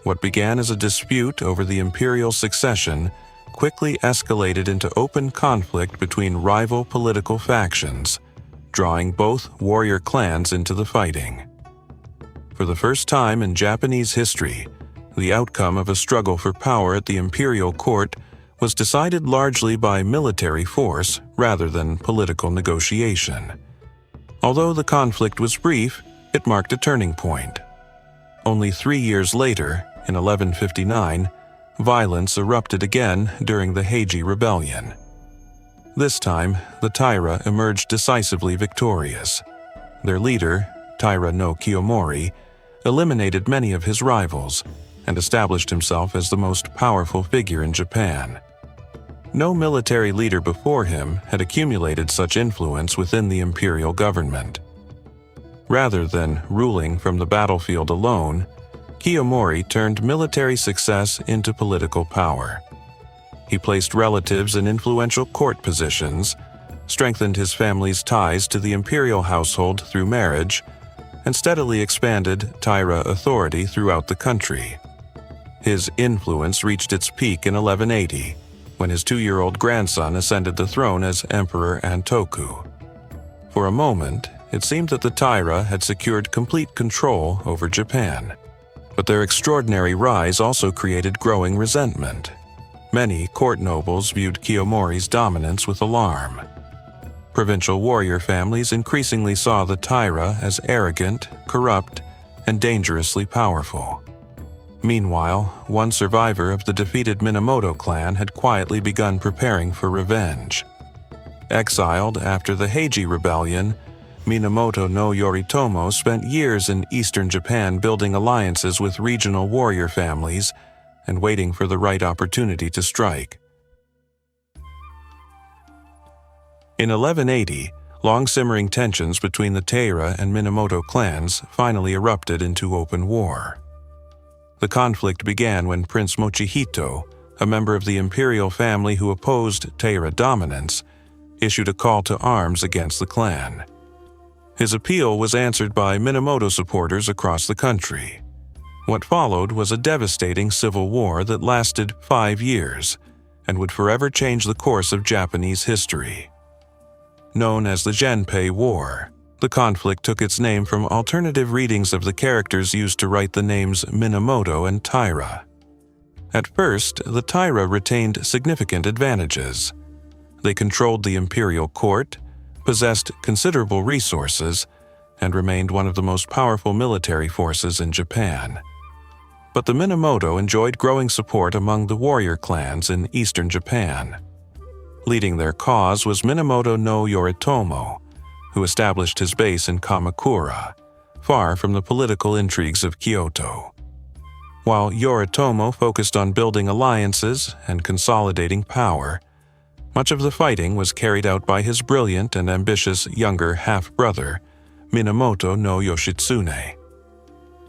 S1: What began as a dispute over the imperial succession quickly escalated into open conflict between rival political factions, drawing both warrior clans into the fighting. For the first time in Japanese history, the outcome of a struggle for power at the Imperial Court was decided largely by military force rather than political negotiation. Although the conflict was brief, it marked a turning point. Only 3 years later, in 1159, violence erupted again during the Meiji Rebellion. This time, the Taira emerged decisively victorious. Their leader, Taira no Kiyomori, eliminated many of his rivals and established himself as the most powerful figure in Japan. No military leader before him had accumulated such influence within the imperial government. Rather than ruling from the battlefield alone, Kiyomori turned military success into political power. He placed relatives in influential court positions, strengthened his family's ties to the imperial household through marriage, and steadily expanded Taira authority throughout the country. His influence reached its peak in 1180, when his 2-year-old grandson ascended the throne as Emperor Antoku. For a moment, it seemed that the Taira had secured complete control over Japan. But their extraordinary rise also created growing resentment. Many court nobles viewed Kiyomori's dominance with alarm. Provincial warrior families increasingly saw the Taira as arrogant, corrupt, and dangerously powerful. Meanwhile, one survivor of the defeated Minamoto clan had quietly begun preparing for revenge. Exiled after the Meiji Rebellion, Minamoto no Yoritomo spent years in eastern Japan building alliances with regional warrior families and waiting for the right opportunity to strike. In 1180, long-simmering tensions between the Taira and Minamoto clans finally erupted into open war. The conflict began when Prince Mochihito, a member of the imperial family who opposed Taira dominance, issued a call to arms against the clan. His appeal was answered by Minamoto supporters across the country. What followed was a devastating civil war that lasted 5 years and would forever change the course of Japanese history. Known as the Genpei War, the conflict took its name from alternative readings of the characters used to write the names Minamoto and Taira. At first, the Taira retained significant advantages. They controlled the imperial court, possessed considerable resources, and remained one of the most powerful military forces in Japan. But the Minamoto enjoyed growing support among the warrior clans in eastern Japan. Leading their cause was Minamoto no Yoritomo, who established his base in Kamakura, far from the political intrigues of Kyoto. While Yoritomo focused on building alliances and consolidating power, much of the fighting was carried out by his brilliant and ambitious younger half-brother, Minamoto no Yoshitsune.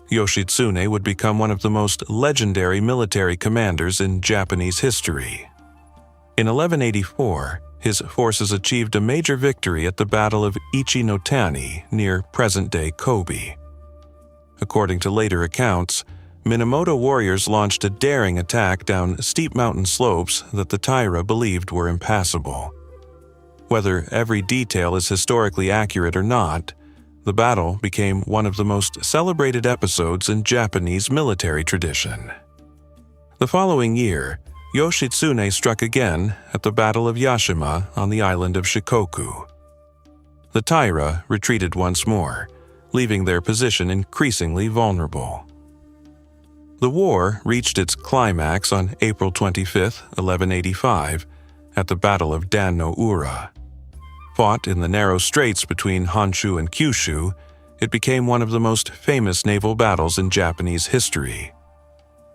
S1: Yoshitsune would become one of the most legendary military commanders in Japanese history. In 1184, his forces achieved a major victory at the Battle of Ichi-no-Tani near present-day Kobe. According to later accounts, Minamoto warriors launched a daring attack down steep mountain slopes that the Taira believed were impassable. Whether every detail is historically accurate or not, the battle became one of the most celebrated episodes in Japanese military tradition. The following year, Yoshitsune struck again at the Battle of Yashima on the island of Shikoku. The Taira retreated once more, leaving their position increasingly vulnerable. The war reached its climax on April 25, 1185, at the Battle of Dan-no-Ura. Fought in the narrow straits between Honshu and Kyushu, it became one of the most famous naval battles in Japanese history.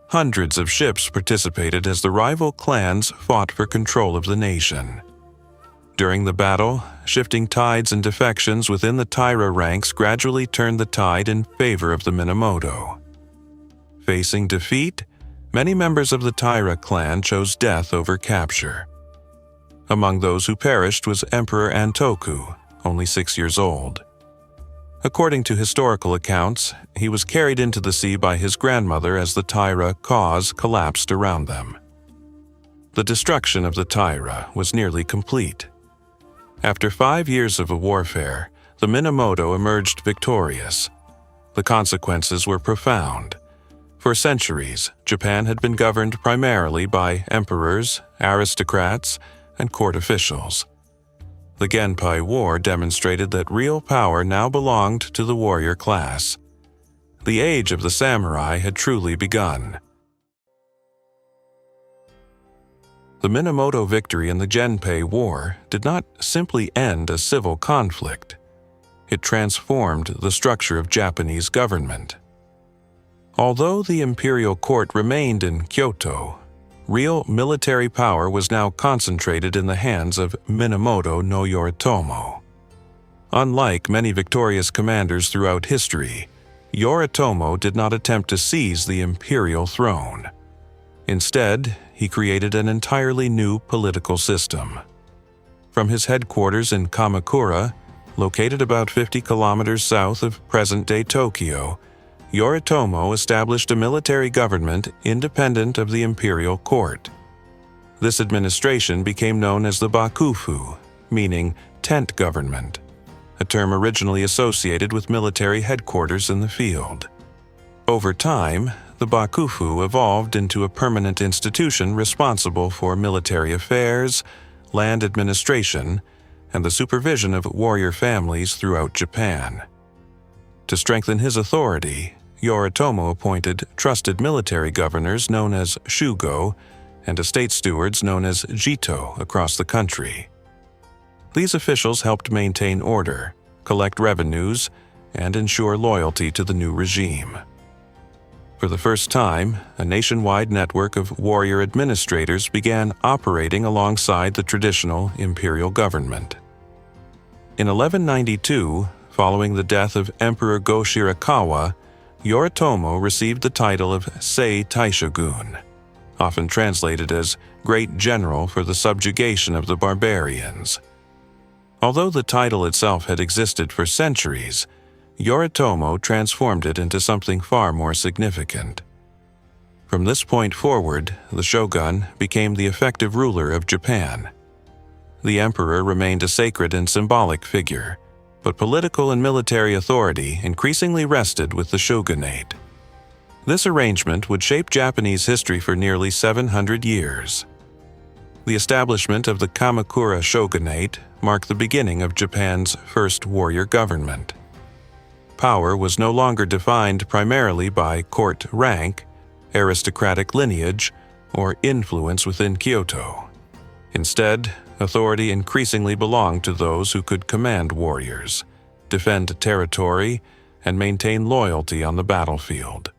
S1: Hundreds of ships participated as the rival clans fought for control of the nation. During the battle, shifting tides and defections within the Taira ranks gradually turned the tide in favor of the Minamoto. Facing defeat, many members of the Taira clan chose death over capture. Among those who perished was Emperor Antoku, only 6 years old. According to historical accounts, he was carried into the sea by his grandmother as the Taira cause collapsed around them. The destruction of the Taira was nearly complete. After 5 years of warfare, the Minamoto emerged victorious. The consequences were profound. For centuries, Japan had been governed primarily by emperors, aristocrats, and court officials. The Genpei War demonstrated that real power now belonged to the warrior class. The age of the samurai had truly begun. The Minamoto victory in the Genpei War did not simply end a civil conflict. It transformed the structure of Japanese government. Although the Imperial Court remained in Kyoto, real military power was now concentrated in the hands of Minamoto no Yoritomo. Unlike many victorious commanders throughout history, Yoritomo did not attempt to seize the imperial throne. Instead, he created an entirely new political system. From his headquarters in Kamakura, located about 50 kilometers south of present-day Tokyo, Yoritomo established a military government independent of the Imperial Court. This administration became known as the Bakufu, meaning tent government, a term originally associated with military headquarters in the field. Over time, the Bakufu evolved into a permanent institution responsible for military affairs, land administration, and the supervision of warrior families throughout Japan. To strengthen his authority, Yoritomo appointed trusted military governors known as shugo and estate stewards known as jito across the country. These officials helped maintain order, collect revenues, and ensure loyalty to the new regime. For the first time, a nationwide network of warrior administrators began operating alongside the traditional imperial government. In 1192, following the death of Emperor Go-Shirakawa, Yoritomo received the title of Sei Taishogun, often translated as Great General for the subjugation of the barbarians. Although the title itself had existed for centuries, Yoritomo transformed it into something far more significant. From this point forward, the shogun became the effective ruler of Japan. The emperor remained a sacred and symbolic figure, but political and military authority increasingly rested with the shogunate. This arrangement would shape Japanese history for nearly 700 years. The establishment of the Kamakura shogunate marked the beginning of Japan's first warrior government. Power was no longer defined primarily by court rank, aristocratic lineage, or influence within Kyoto. Instead, authority increasingly belonged to those who could command warriors, defend territory, and maintain loyalty on the battlefield.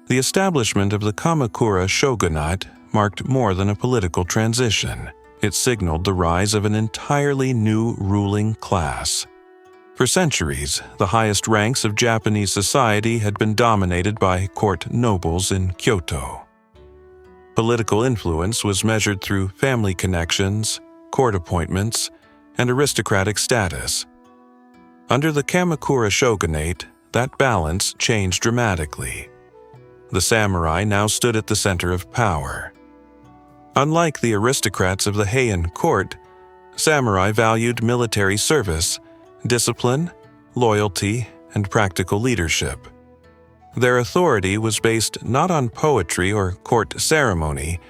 S1: The establishment of the Kamakura shogunate marked more than a political transition. It signaled the rise of an entirely new ruling class. For centuries, the highest ranks of Japanese society had been dominated by court nobles in Kyoto. Political influence was measured through family connections, court appointments, and aristocratic status. Under the Kamakura shogunate, that balance changed dramatically. The samurai now stood at the center of power. Unlike the aristocrats of the Heian court, samurai valued military service, discipline, loyalty, and practical leadership. Their authority was based not on poetry or court ceremony,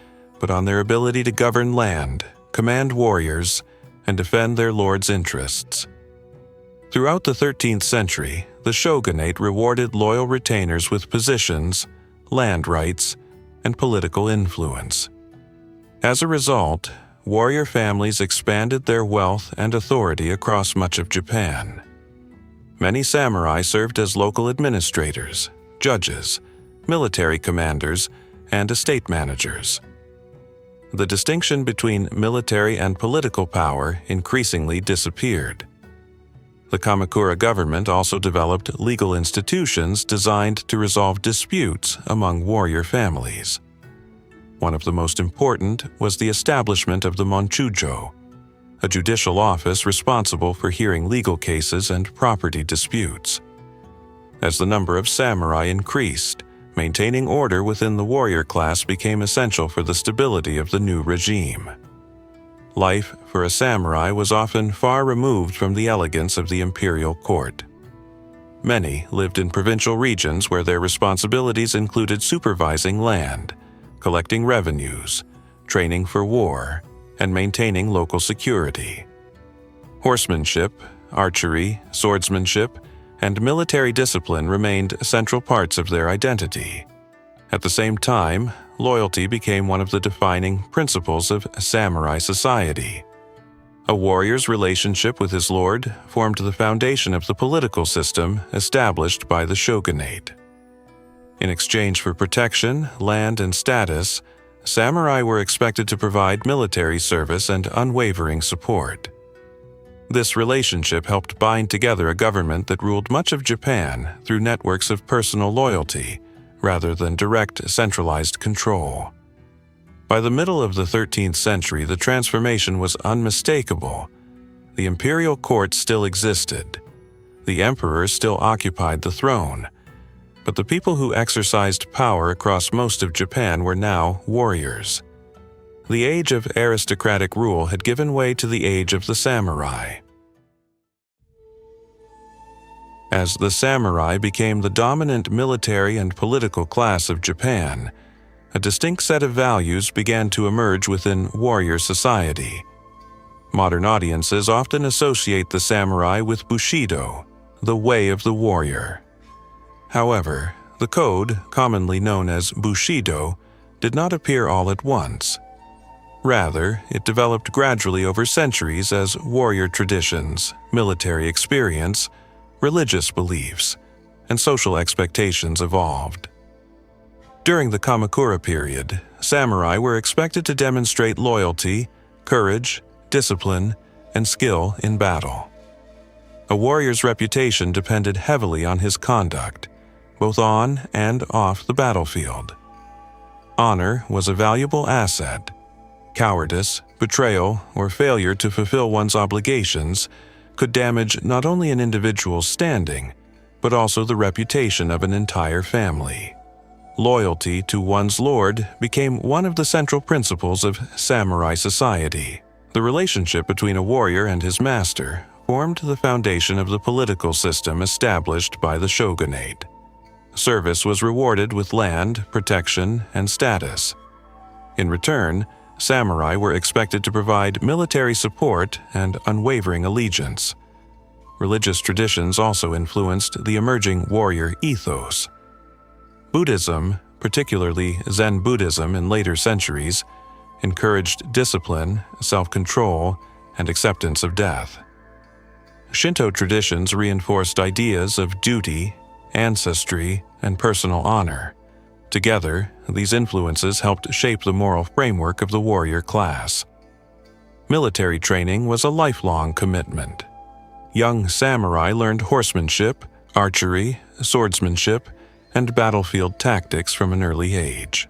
S1: but on their ability to govern land, command warriors, and defend their lord's interests. Throughout the 13th century, the shogunate rewarded loyal retainers with positions, land rights, and political influence. As a result, warrior families expanded their wealth and authority across much of Japan. Many samurai served as local administrators, judges, military commanders, and estate managers. The distinction between military and political power increasingly disappeared. The Kamakura government also developed legal institutions designed to resolve disputes among warrior families. One of the most important was the establishment of the Monchujo, a judicial office responsible for hearing legal cases and property disputes. As the number of samurai increased, Maintaining order within the warrior class became essential for the stability of the new regime. Life for a samurai was often far removed from the elegance of the Imperial Court. Many lived in provincial regions where their responsibilities included supervising land, collecting revenues, training for war, and maintaining local security. Horsemanship, archery, swordsmanship, and military discipline remained central parts of their identity. At the same time, loyalty became one of the defining principles of samurai society. A warrior's relationship with his lord formed the foundation of the political system established by the shogunate. In exchange for protection, land, and status, samurai were expected to provide military service and unwavering support. This relationship helped bind together a government that ruled much of Japan through networks of personal loyalty rather than direct centralized control. By the middle of the 13th century, the transformation was unmistakable. The Imperial Court still existed. The emperor still occupied the throne. But the people who exercised power across most of Japan were now warriors. The age of aristocratic rule had given way to the age of the samurai. As the samurai became the dominant military and political class of Japan, a distinct set of values began to emerge within warrior society. Modern audiences often associate the samurai with Bushido, the way of the warrior. However, the code, commonly known as Bushido, did not appear all at once. Rather, it developed gradually over centuries as warrior traditions, military experience, religious beliefs, and social expectations evolved. During the Kamakura period, samurai were expected to demonstrate loyalty, courage, discipline, and skill in battle. A warrior's reputation depended heavily on his conduct, both on and off the battlefield. Honor was a valuable asset. Cowardice, betrayal, or failure to fulfill one's obligations could damage not only an individual's standing, but also the reputation of an entire family. Loyalty to one's lord became one of the central principles of samurai society. The relationship between a warrior and his master formed the foundation of the political system established by the shogunate. Service was rewarded with land, protection, and status. In return, samurai were expected to provide military support and unwavering allegiance. Religious traditions also influenced the emerging warrior ethos. Buddhism, particularly Zen Buddhism in later centuries, encouraged discipline, self-control, and acceptance of death. Shinto traditions reinforced ideas of duty, ancestry, and personal honor. Together, these influences helped shape the moral framework of the warrior class. Military training was a lifelong commitment. Young samurai learned horsemanship, archery, swordsmanship, and battlefield tactics from an early age.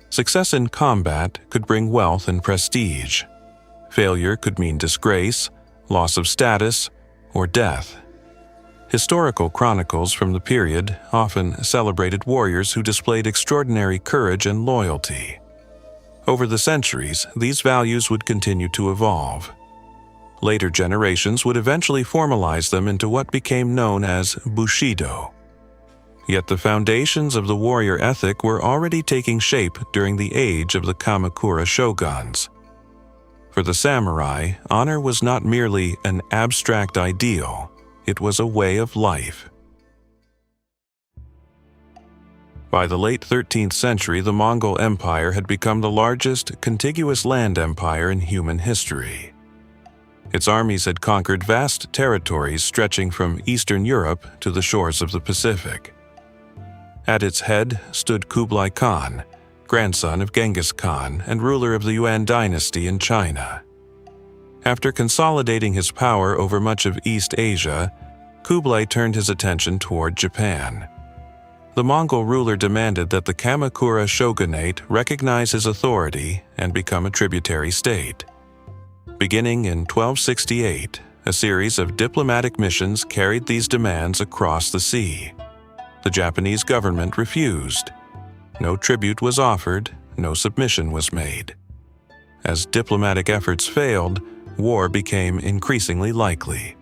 S1: Success in combat could bring wealth and prestige. Failure could mean disgrace, loss of status, or death. Historical chronicles from the period often celebrated warriors who displayed extraordinary courage and loyalty. Over the centuries, these values would continue to evolve. Later generations would eventually formalize them into what became known as Bushido. Yet the foundations of the warrior ethic were already taking shape during the age of the Kamakura shoguns. For the samurai, honor was not merely an abstract ideal. It was a way of life. By the late 13th century, the Mongol Empire had become the largest contiguous land empire in human history. Its armies had conquered vast territories stretching from Eastern Europe to the shores of the Pacific. At its head stood Kublai Khan, grandson of Genghis Khan and ruler of the Yuan dynasty in China. After consolidating his power over much of East Asia, Kublai turned his attention toward Japan. The Mongol ruler demanded that the Kamakura shogunate recognize his authority and become a tributary state. Beginning in 1268, a series of diplomatic missions carried these demands across the sea. The Japanese government refused. No tribute was offered, no submission was made. As diplomatic efforts failed, war became increasingly likely.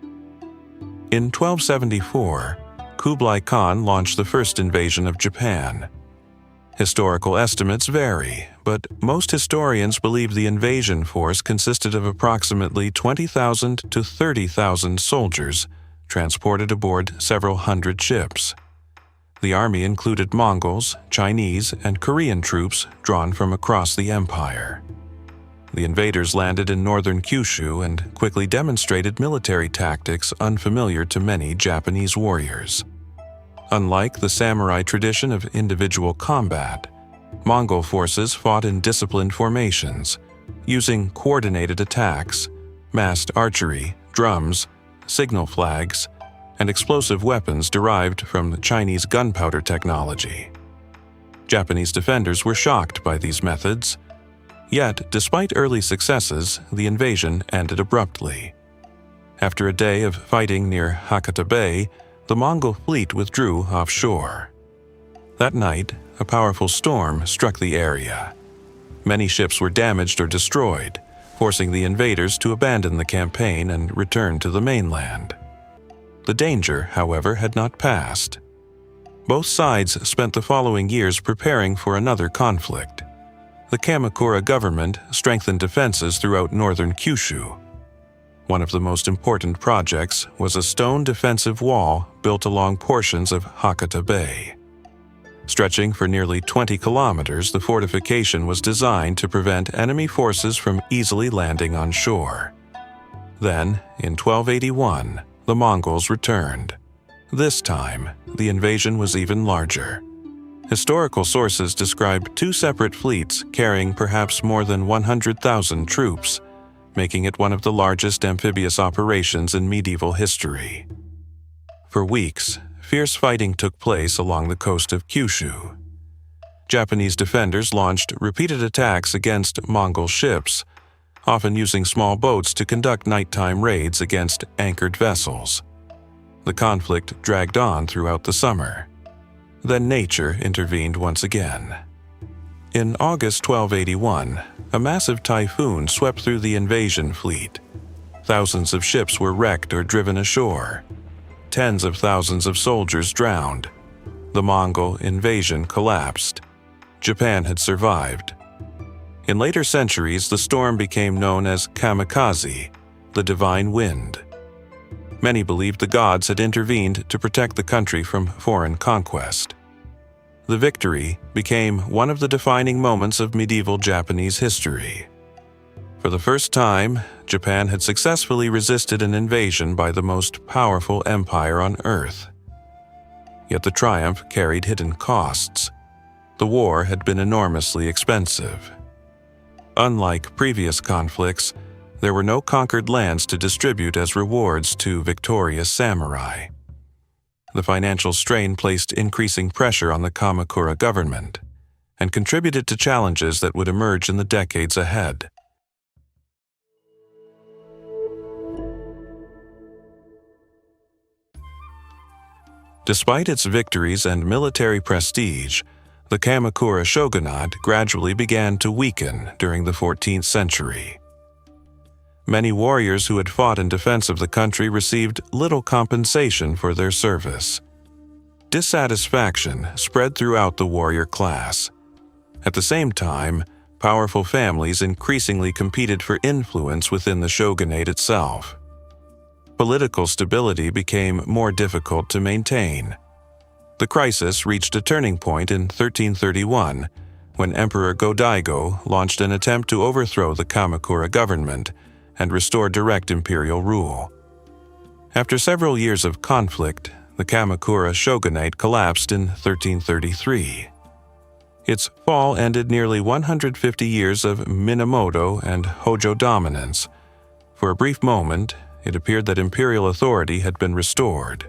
S1: In 1274, Kublai Khan launched the first invasion of Japan. Historical estimates vary, but most historians believe the invasion force consisted of approximately 20,000 to 30,000 soldiers transported aboard several hundred ships. The army included Mongols, Chinese, and Korean troops drawn from across the empire. The invaders landed in northern Kyushu and quickly demonstrated military tactics unfamiliar to many Japanese warriors. Unlike the samurai tradition of individual combat, Mongol forces fought in disciplined formations, using coordinated attacks, massed archery, drums, signal flags, and explosive weapons derived from the Chinese gunpowder technology. Japanese defenders were shocked by these methods. Yet, despite early successes, the invasion ended abruptly. After a day of fighting near Hakata Bay, the Mongol fleet withdrew offshore. That night, a powerful storm struck the area. Many ships were damaged or destroyed, forcing the invaders to abandon the campaign and return to the mainland. The danger, however, had not passed. Both sides spent the following years preparing for another conflict. The Kamakura government strengthened defenses throughout northern Kyushu. One of the most important projects was a stone defensive wall built along portions of Hakata Bay. Stretching for nearly 20 kilometers, the fortification was designed to prevent enemy forces from easily landing on shore. Then, in 1281, the Mongols returned. This time, the invasion was even larger. Historical sources describe two separate fleets carrying perhaps more than 100,000 troops, making it one of the largest amphibious operations in medieval history. For weeks, fierce fighting took place along the coast of Kyushu. Japanese defenders launched repeated attacks against Mongol ships, often using small boats to conduct nighttime raids against anchored vessels. The conflict dragged on throughout the summer. Then nature intervened once again. In August 1281, a massive typhoon swept through the invasion fleet. Thousands of ships were wrecked or driven ashore. Tens of thousands of soldiers drowned. The Mongol invasion collapsed. Japan had survived. In later centuries, the storm became known as kamikaze, the divine wind. Many believed the gods had intervened to protect the country from foreign conquest. The victory became one of the defining moments of medieval Japanese history. For the first time, Japan had successfully resisted an invasion by the most powerful empire on Earth. Yet the triumph carried hidden costs. The war had been enormously expensive. Unlike previous conflicts, there were no conquered lands to distribute as rewards to victorious samurai. The financial strain placed increasing pressure on the Kamakura government and contributed to challenges that would emerge in the decades ahead. Despite its victories and military prestige, the Kamakura shogunate gradually began to weaken during the 14th century. Many warriors who had fought in defense of the country received little compensation for their service. Dissatisfaction spread throughout the warrior class. At the same time, powerful families increasingly competed for influence within the shogunate itself. Political stability became more difficult to maintain. The crisis reached a turning point in 1331, when Emperor Go-Daigo launched an attempt to overthrow the Kamakura government and restore direct imperial rule. After several years of conflict, the Kamakura shogunate collapsed in 1333. Its fall ended nearly 150 years of Minamoto and Hojo dominance. For a brief moment, it appeared that imperial authority had been restored.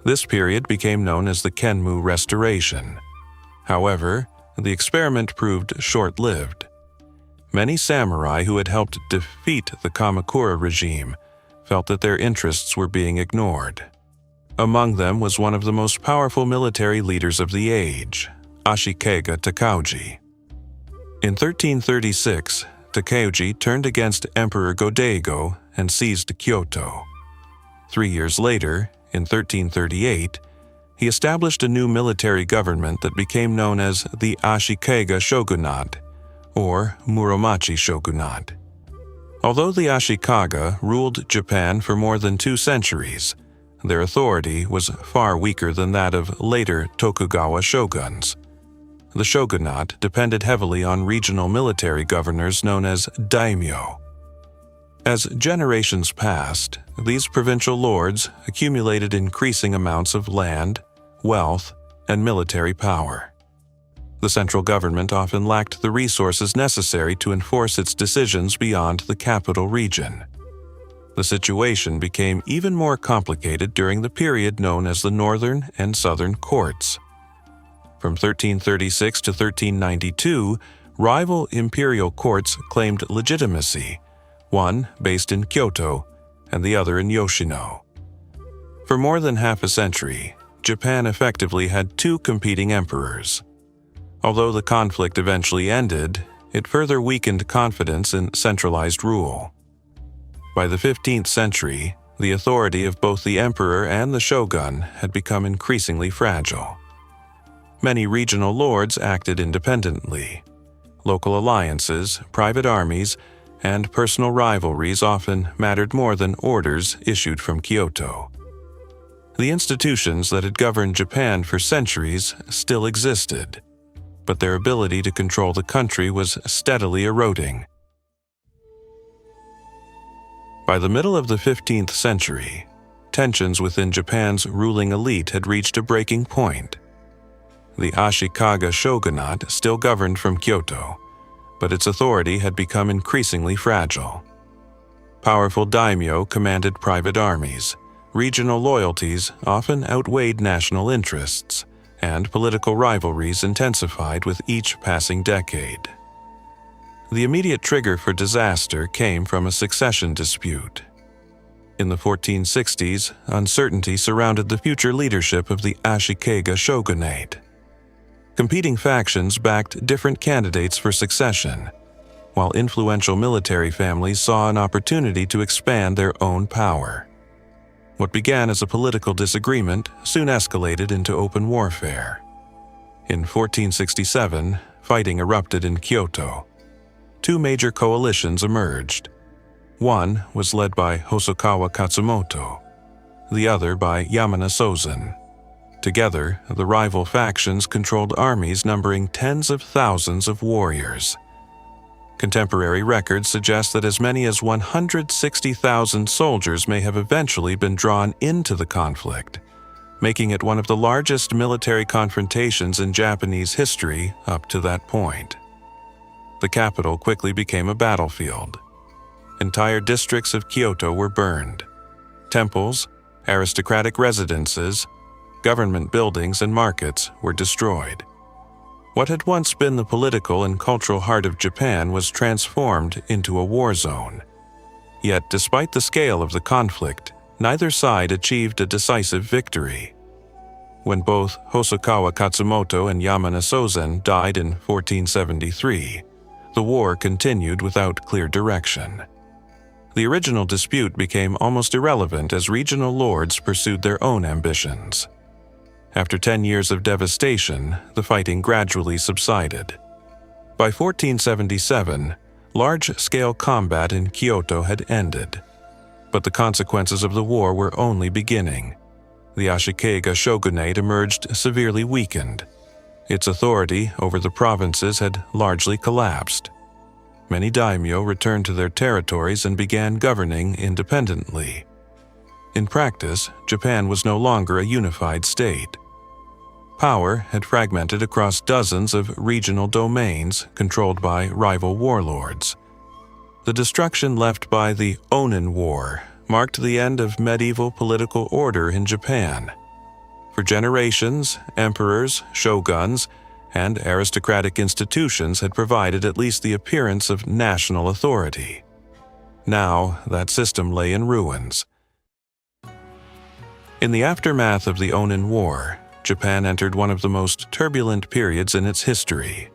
S1: This period became known as the Meiji Restoration. However, the experiment proved short-lived. Many samurai who had helped defeat the Kamakura regime felt that their interests were being ignored. Among them was one of the most powerful military leaders of the age, Ashikaga Takauji. In 1336, Takauji turned against Emperor Go-Daigo and seized Kyoto. 3 years later, in 1338, he established a new military government that became known as the Ashikaga Shogunate, or Muromachi Shogunate. Although the Ashikaga ruled Japan for more than 2 centuries, their authority was far weaker than that of later Tokugawa shoguns. The shogunate depended heavily on regional military governors known as daimyo. As generations passed, these provincial lords accumulated increasing amounts of land, wealth, and military power. The central government often lacked the resources necessary to enforce its decisions beyond the capital region. The situation became even more complicated during the period known as the Northern and Southern Courts. From 1336 to 1392, rival imperial courts claimed legitimacy, one based in Kyoto and the other in Yoshino. For more than half a century, Japan effectively had 2 competing emperors. Although the conflict eventually ended, it further weakened confidence in centralized rule. By the 15th century, the authority of both the emperor and the shogun had become increasingly fragile. Many regional lords acted independently. Local alliances, private armies, and personal rivalries often mattered more than orders issued from Kyoto. The institutions that had governed Japan for centuries still existed, but their ability to control the country was steadily eroding. By the middle of the 15th century, tensions within Japan's ruling elite had reached a breaking point. The Ashikaga shogunate still governed from Kyoto, but its authority had become increasingly fragile. Powerful daimyo commanded private armies, regional loyalties often outweighed national interests, and political rivalries intensified with each passing decade. The immediate trigger for disaster came from a succession dispute. In the 1460s, uncertainty surrounded the future leadership of the Ashikaga shogunate. Competing factions backed different candidates for succession, while influential military families saw an opportunity to expand their own power. What began as a political disagreement soon escalated into open warfare. In 1467, fighting erupted in Kyoto. 2 major coalitions emerged. One was led by Hosokawa Katsumoto, the other by Yamana Sozen. Together, the rival factions controlled armies numbering tens of thousands of warriors. Contemporary records suggest that as many as 160,000 soldiers may have eventually been drawn into the conflict, making it one of the largest military confrontations in Japanese history up to that point. The capital quickly became a battlefield. Entire districts of Kyoto were burned. Temples, aristocratic residences, government buildings, and markets were destroyed. What had once been the political and cultural heart of Japan was transformed into a war zone. Yet, despite the scale of the conflict, neither side achieved a decisive victory. When both Hosokawa Katsumoto and Yamana Sozen died in 1473, the war continued without clear direction. The original dispute became almost irrelevant as regional lords pursued their own ambitions. After 10 years of devastation, the fighting gradually subsided. By 1477, large-scale combat in Kyoto had ended. But the consequences of the war were only beginning. The Ashikaga shogunate emerged severely weakened. Its authority over the provinces had largely collapsed. Many daimyo returned to their territories and began governing independently. In practice, Japan was no longer a unified state. Power had fragmented across dozens of regional domains controlled by rival warlords. The destruction left by the Onin War marked the end of medieval political order in Japan. For generations, emperors, shoguns, and aristocratic institutions had provided at least the appearance of national authority. Now, that system lay in ruins. In the aftermath of the Onin War, Japan entered one of the most turbulent periods in its history.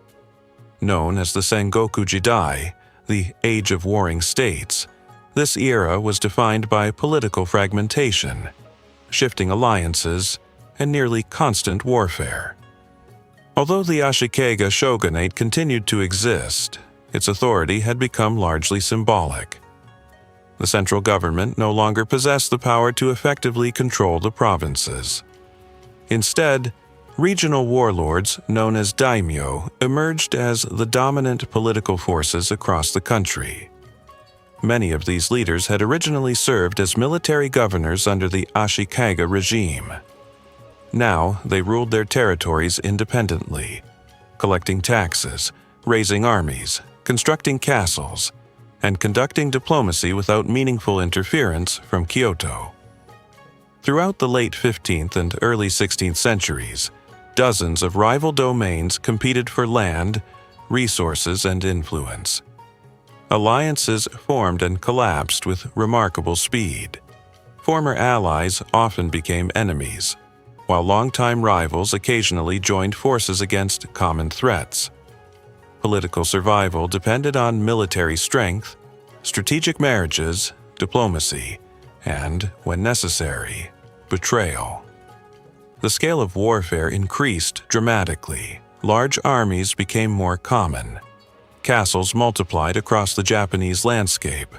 S1: Known as the Sengoku Jidai, the Age of Warring States, this era was defined by political fragmentation, shifting alliances, and nearly constant warfare. Although the Ashikaga shogunate continued to exist, its authority had become largely symbolic. The central government no longer possessed the power to effectively control the provinces. Instead, regional warlords known as daimyo emerged as the dominant political forces across the country. Many of these leaders had originally served as military governors under the Ashikaga regime. Now they ruled their territories independently, collecting taxes, raising armies, constructing castles, and conducting diplomacy without meaningful interference from Kyoto. Throughout the late 15th and early 16th centuries, dozens of rival domains competed for land, resources, and influence. Alliances formed and collapsed with remarkable speed. Former allies often became enemies, while longtime rivals occasionally joined forces against common threats. Political survival depended on military strength, strategic marriages, diplomacy, and, when necessary, betrayal. The scale of warfare increased dramatically. Large armies became more common. Castles multiplied across the Japanese landscape.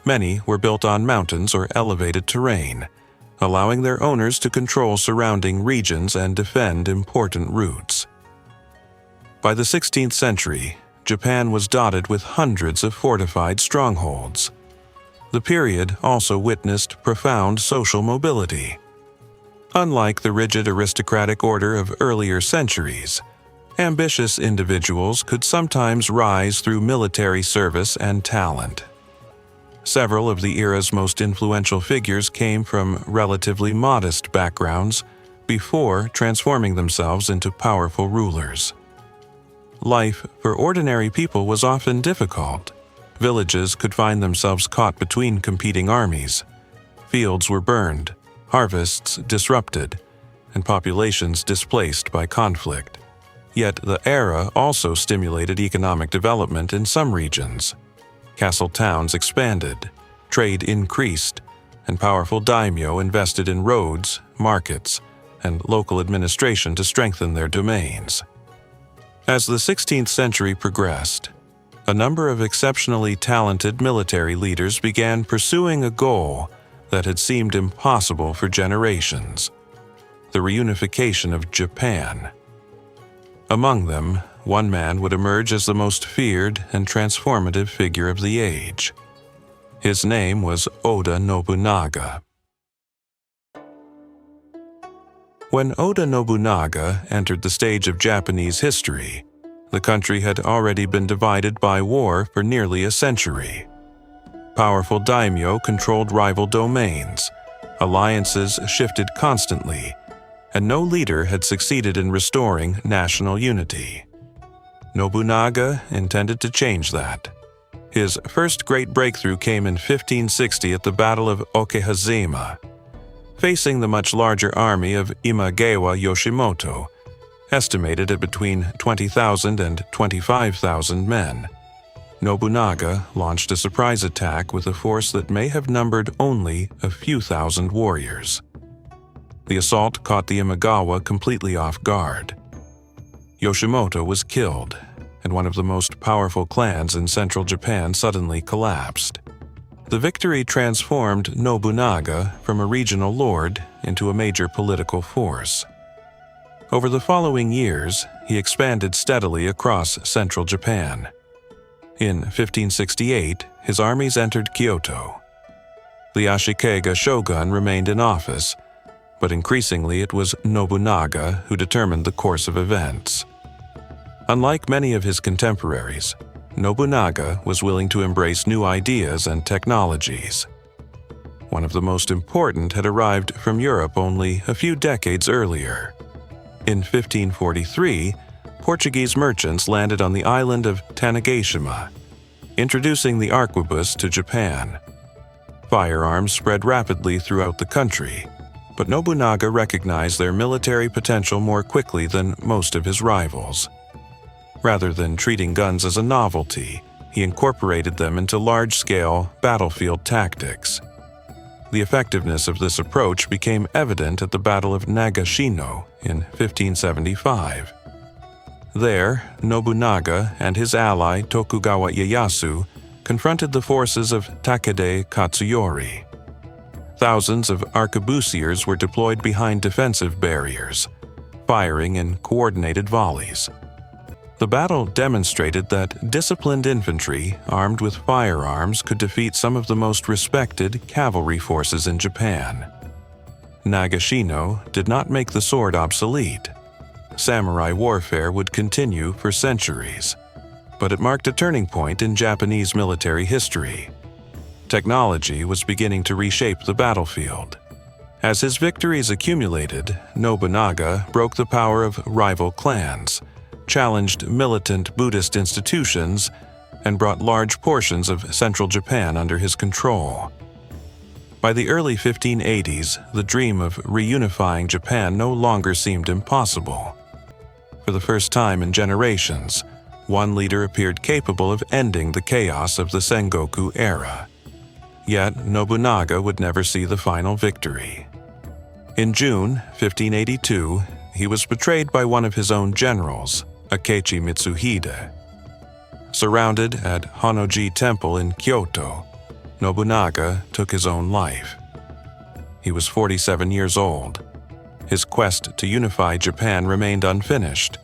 S1: Many were built on mountains or elevated terrain, allowing their owners to control surrounding regions and defend important routes. By the 16th century, Japan was dotted with hundreds of fortified strongholds. The period also witnessed profound social mobility. Unlike the rigid aristocratic order of earlier centuries, ambitious individuals could sometimes rise through military service and talent. Several of the era's most influential figures came from relatively modest backgrounds before transforming themselves into powerful rulers. Life for ordinary people was often difficult. Villages could find themselves caught between competing armies. Fields were burned, harvests disrupted, and populations displaced by conflict. Yet the era also stimulated economic development in some regions. Castle towns expanded, trade increased, and powerful daimyo invested in roads, markets, and local administration to strengthen their domains. As the 16th century progressed, a number of exceptionally talented military leaders began pursuing a goal that had seemed impossible for generations: the reunification of Japan. Among them, one man would emerge as the most feared and transformative figure of the age. His name was Oda Nobunaga. When Oda Nobunaga entered the stage of Japanese history, the country had already been divided by war for nearly a century. Powerful daimyo controlled rival domains, alliances shifted constantly, and no leader had succeeded in restoring national unity. Nobunaga intended to change that. His first great breakthrough came in 1560 at the Battle of Okehazima. Facing the much larger army of Imagawa Yoshimoto, estimated at between 20,000 and 25,000 men, Nobunaga launched a surprise attack with a force that may have numbered only a few thousand warriors. The assault caught the Imagawa completely off guard. Yoshimoto was killed, and one of the most powerful clans in central Japan suddenly collapsed. The victory transformed Nobunaga from a regional lord into a major political force. Over the following years, he expanded steadily across central Japan. In 1568, his armies entered Kyoto. The Ashikaga shogun remained in office, but increasingly it was Nobunaga who determined the course of events. Unlike many of his contemporaries, Nobunaga was willing to embrace new ideas and technologies. One of the most important had arrived from Europe only a few decades earlier. In 1543, Portuguese merchants landed on the island of Tanegashima, introducing the arquebus to Japan. Firearms spread rapidly throughout the country, but Nobunaga recognized their military potential more quickly than most of his rivals. Rather than treating guns as a novelty, he incorporated them into large-scale battlefield tactics. The effectiveness of this approach became evident at the Battle of Nagashino in 1575. There, Nobunaga and his ally Tokugawa Ieyasu confronted the forces of Takeda Katsuyori. Thousands of arquebusiers were deployed behind defensive barriers, firing in coordinated volleys. The battle demonstrated that disciplined infantry armed with firearms could defeat some of the most respected cavalry forces in Japan. Nagashino did not make the sword obsolete. Samurai warfare would continue for centuries, but it marked a turning point in Japanese military history. Technology was beginning to reshape the battlefield. As his victories accumulated, Nobunaga broke the power of rival clans, challenged militant Buddhist institutions, and brought large portions of central Japan under his control. By the early 1580s, the dream of reunifying Japan no longer seemed impossible. For the first time in generations, one leader appeared capable of ending the chaos of the Sengoku era. Yet Nobunaga would never see the final victory. In June 1582, he was betrayed by one of his own generals, Akechi Mitsuhide. Surrounded at Honnoji Temple in Kyoto, Nobunaga took his own life. He was 47 years old. His quest to unify Japan remained unfinished,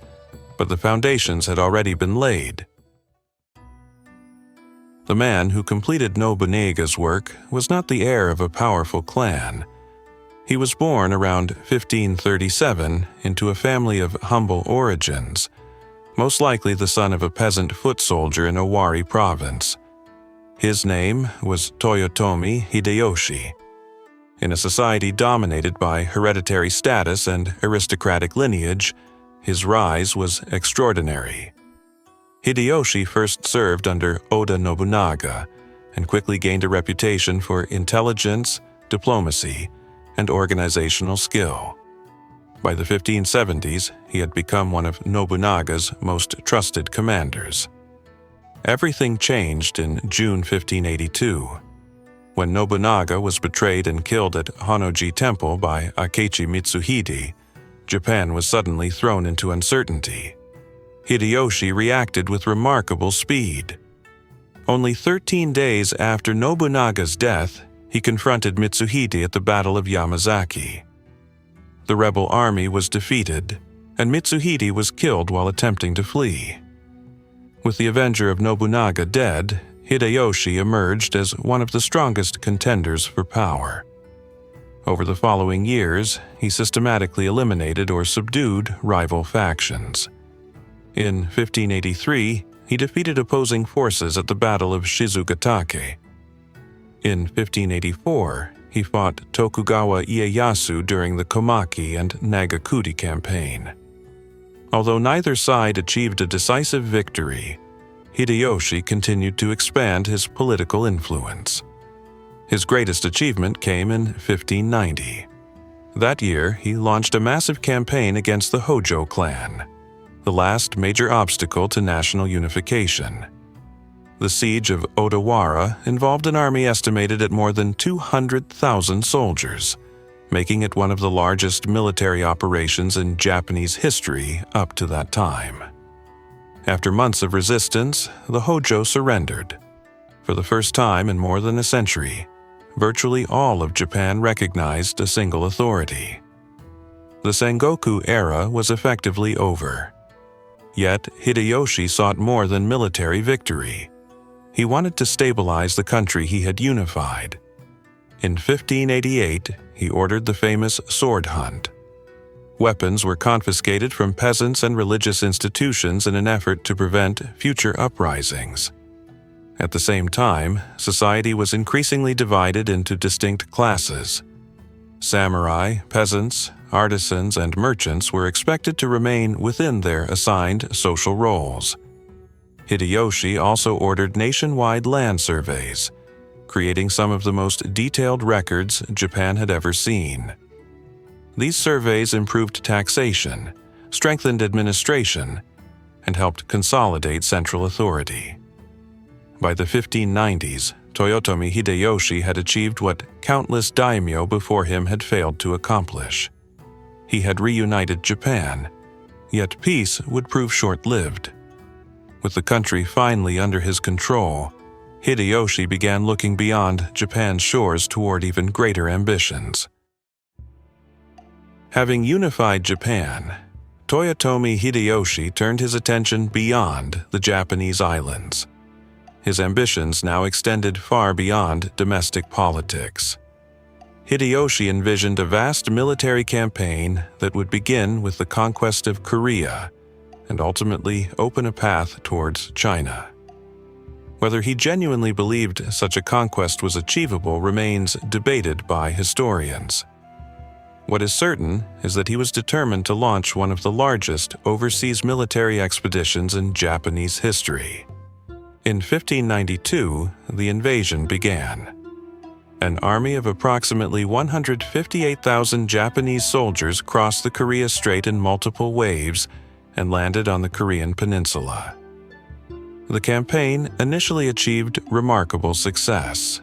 S1: but the foundations had already been laid. The man who completed Nobunaga's work was not the heir of a powerful clan. He was born around 1537 into a family of humble origins, most likely the son of a peasant foot soldier in Owari province. His name was Toyotomi Hideyoshi. In a society dominated by hereditary status and aristocratic lineage, his rise was extraordinary. Hideyoshi first served under Oda Nobunaga and quickly gained a reputation for intelligence, diplomacy, and organizational skill. By the 1570s, he had become one of Nobunaga's most trusted commanders. Everything changed in June 1582. When Nobunaga was betrayed and killed at Honnoji Temple by Akechi Mitsuhide, Japan was suddenly thrown into uncertainty. Hideyoshi reacted with remarkable speed. Only 13 days after Nobunaga's death, he confronted Mitsuhide at the Battle of Yamazaki. The rebel army was defeated, and Mitsuhide was killed while attempting to flee. With the avenger of Nobunaga dead, Hideyoshi emerged as one of the strongest contenders for power. Over the following years, he systematically eliminated or subdued rival factions. In 1583, he defeated opposing forces at the Battle of Shizugatake. In 1584, he fought Tokugawa Ieyasu during the Komaki and Nagakute campaign. Although neither side achieved a decisive victory, Hideyoshi continued to expand his political influence. His greatest achievement came in 1590. That year, he launched a massive campaign against the Hojo clan, the last major obstacle to national unification. The siege of Odawara involved an army estimated at more than 200,000 soldiers, making it one of the largest military operations in Japanese history up to that time. After months of resistance, the Hojo surrendered. For the first time in more than a century, virtually all of Japan recognized a single authority. The Sengoku era was effectively over. Yet Hideyoshi sought more than military victory. He wanted to stabilize the country he had unified. In 1588, he ordered the famous sword hunt. Weapons were confiscated from peasants and religious institutions in an effort to prevent future uprisings. At the same time, society was increasingly divided into distinct classes. Samurai, peasants, artisans, and merchants were expected to remain within their assigned social roles. Hideyoshi also ordered nationwide land surveys, creating some of the most detailed records Japan had ever seen. These surveys improved taxation, strengthened administration, and helped consolidate central authority. By the 1590s, Toyotomi Hideyoshi had achieved what countless daimyo before him had failed to accomplish. He had reunited Japan, yet peace would prove short-lived. With the country finally under his control, Hideyoshi began looking beyond Japan's shores toward even greater ambitions. Having unified Japan, Toyotomi Hideyoshi turned his attention beyond the Japanese islands. His ambitions now extended far beyond domestic politics. Hideyoshi envisioned a vast military campaign that would begin with the conquest of Korea and ultimately open a path towards China. Whether he genuinely believed such a conquest was achievable remains debated by historians. What is certain is that he was determined to launch one of the largest overseas military expeditions in Japanese history. In 1592, the invasion began. An army of approximately 158,000 Japanese soldiers crossed the Korea Strait in multiple waves and landed on the Korean peninsula. The campaign initially achieved remarkable success.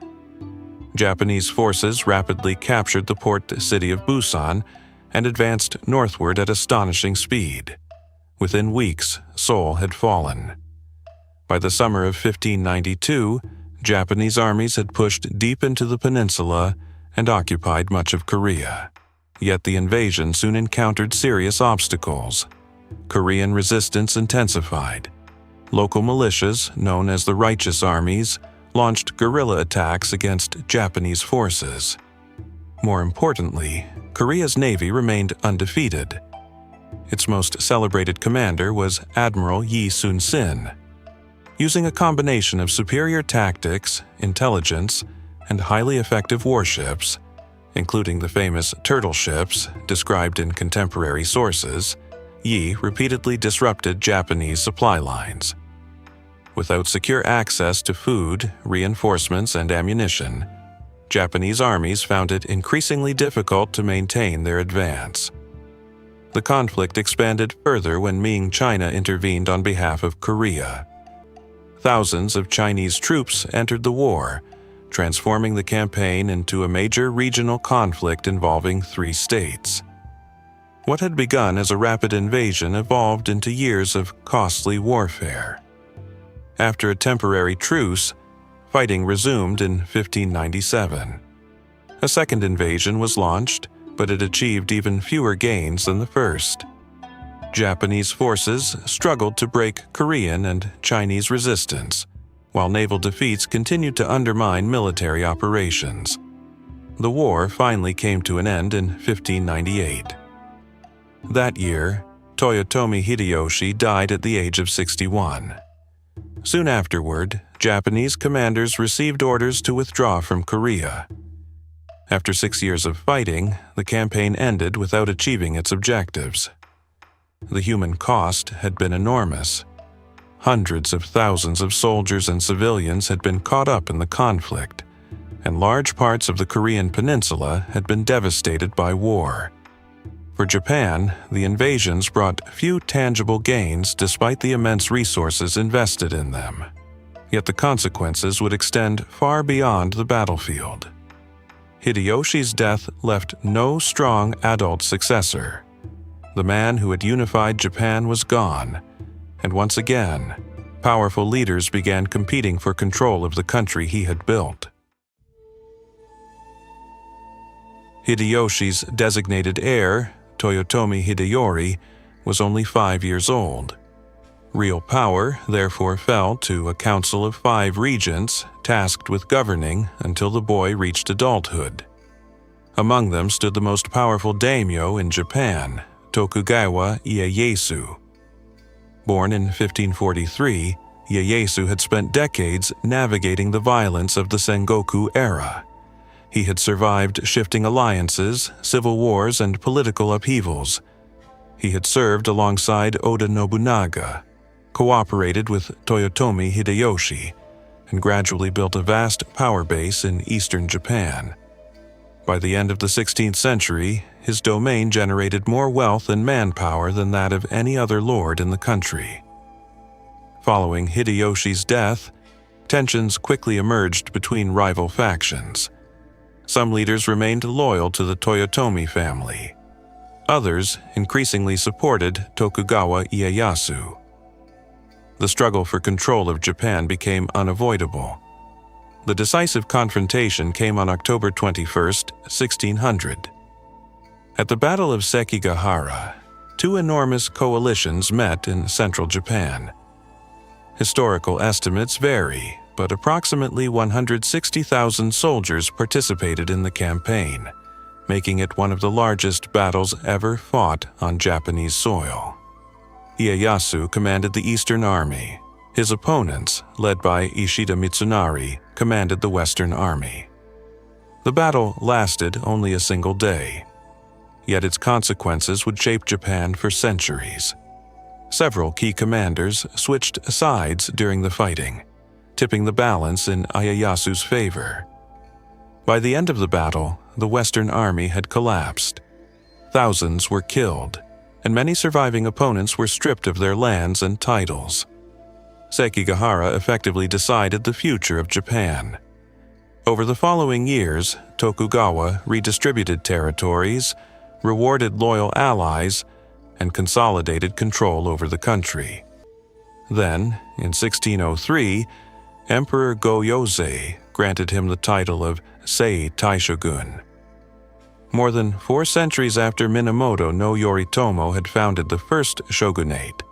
S1: Japanese forces rapidly captured the port city of Busan and advanced northward at astonishing speed. Within weeks, Seoul had fallen. By the summer of 1592, Japanese armies had pushed deep into the peninsula and occupied much of Korea. Yet the invasion soon encountered serious obstacles. Korean resistance intensified. Local militias, known as the Righteous Armies, launched guerrilla attacks against Japanese forces. More importantly, Korea's navy remained undefeated. Its most celebrated commander was Admiral Yi Sun-sin. Using a combination of superior tactics, intelligence, and highly effective warships, including the famous turtle ships described in contemporary sources, Yi repeatedly disrupted Japanese supply lines. Without secure access to food, reinforcements, and ammunition, Japanese armies found it increasingly difficult to maintain their advance. The conflict expanded further when Ming China intervened on behalf of Korea. Thousands of Chinese troops entered the war, transforming the campaign into a major regional conflict involving 3 states. What had begun as a rapid invasion evolved into years of costly warfare. After a temporary truce, fighting resumed in 1597. A second invasion was launched, but it achieved even fewer gains than the first. Japanese forces struggled to break Korean and Chinese resistance, while naval defeats continued to undermine military operations. The war finally came to an end in 1598. That year, Toyotomi Hideyoshi died at the age of 61. Soon afterward, Japanese commanders received orders to withdraw from Korea. After 6 years of fighting, the campaign ended without achieving its objectives. The human cost had been enormous. Hundreds of thousands of soldiers and civilians had been caught up in the conflict, and large parts of the Korean peninsula had been devastated by war. For Japan, the invasions brought few tangible gains despite the immense resources invested in them. Yet the consequences would extend far beyond the battlefield. Hideyoshi's death left no strong adult successor. The man who had unified Japan was gone, and once again, powerful leaders began competing for control of the country he had built. Hideyoshi's designated heir, Toyotomi Hideyori, was only 5 years old. Real power therefore fell to a council of 5 regents tasked with governing until the boy reached adulthood. Among them stood the most powerful daimyo in Japan, Tokugawa Ieyasu. Born in 1543, Ieyasu had spent decades navigating the violence of the Sengoku era. He had survived shifting alliances, civil wars, and political upheavals. He had served alongside Oda Nobunaga, cooperated with Toyotomi Hideyoshi, and gradually built a vast power base in eastern Japan. By the end of the 16th century, his domain generated more wealth and manpower than that of any other lord in the country. Following Hideyoshi's death, tensions quickly emerged between rival factions. Some leaders remained loyal to the Toyotomi family. Others increasingly supported Tokugawa Ieyasu. The struggle for control of Japan became unavoidable. The decisive confrontation came on October 21, 1600. At the Battle of Sekigahara, two enormous coalitions met in central Japan. Historical estimates vary, but approximately 160,000 soldiers participated in the campaign, making it one of the largest battles ever fought on Japanese soil. Ieyasu commanded the Eastern Army. His opponents, led by Ishida Mitsunari, commanded the Western Army. The battle lasted only a single day, yet its consequences would shape Japan for centuries. Several key commanders switched sides during the fighting, tipping the balance in Ieyasu's favor. By the end of the battle, the Western Army had collapsed. Thousands were killed, and many surviving opponents were stripped of their lands and titles. Sekigahara effectively decided the future of Japan. Over the following years, Tokugawa redistributed territories, rewarded loyal allies, and consolidated control over the country. Then, in 1603, Emperor Go-Yozei granted him the title of Sei Taishogun. More than 4 centuries after Minamoto no Yoritomo had founded the first shogunate,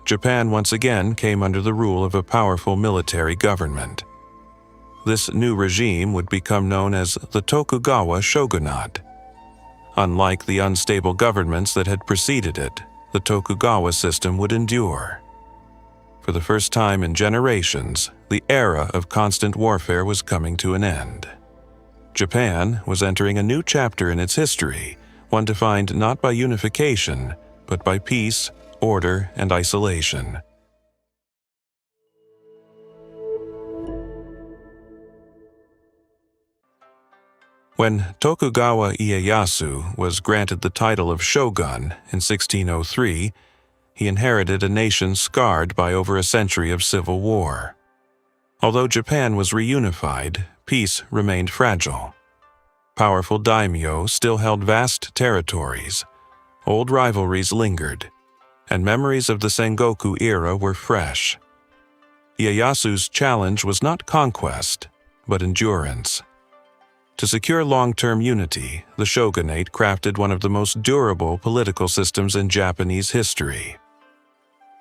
S1: Japan once again came under the rule of a powerful military government. This new regime would become known as the Tokugawa shogunate. Unlike the unstable governments that had preceded it, the Tokugawa system would endure. For the first time in generations, the era of constant warfare was coming to an end. Japan was entering a new chapter in its history, one defined not by unification, but by peace, order, and isolation. When Tokugawa Ieyasu was granted the title of shogun in 1603, he inherited a nation scarred by over a century of civil war. Although Japan was reunified, peace remained fragile. Powerful daimyo still held vast territories, old rivalries lingered, and memories of the Sengoku era were fresh. Ieyasu's challenge was not conquest, but endurance. To secure long-term unity, the shogunate crafted one of the most durable political systems in Japanese history.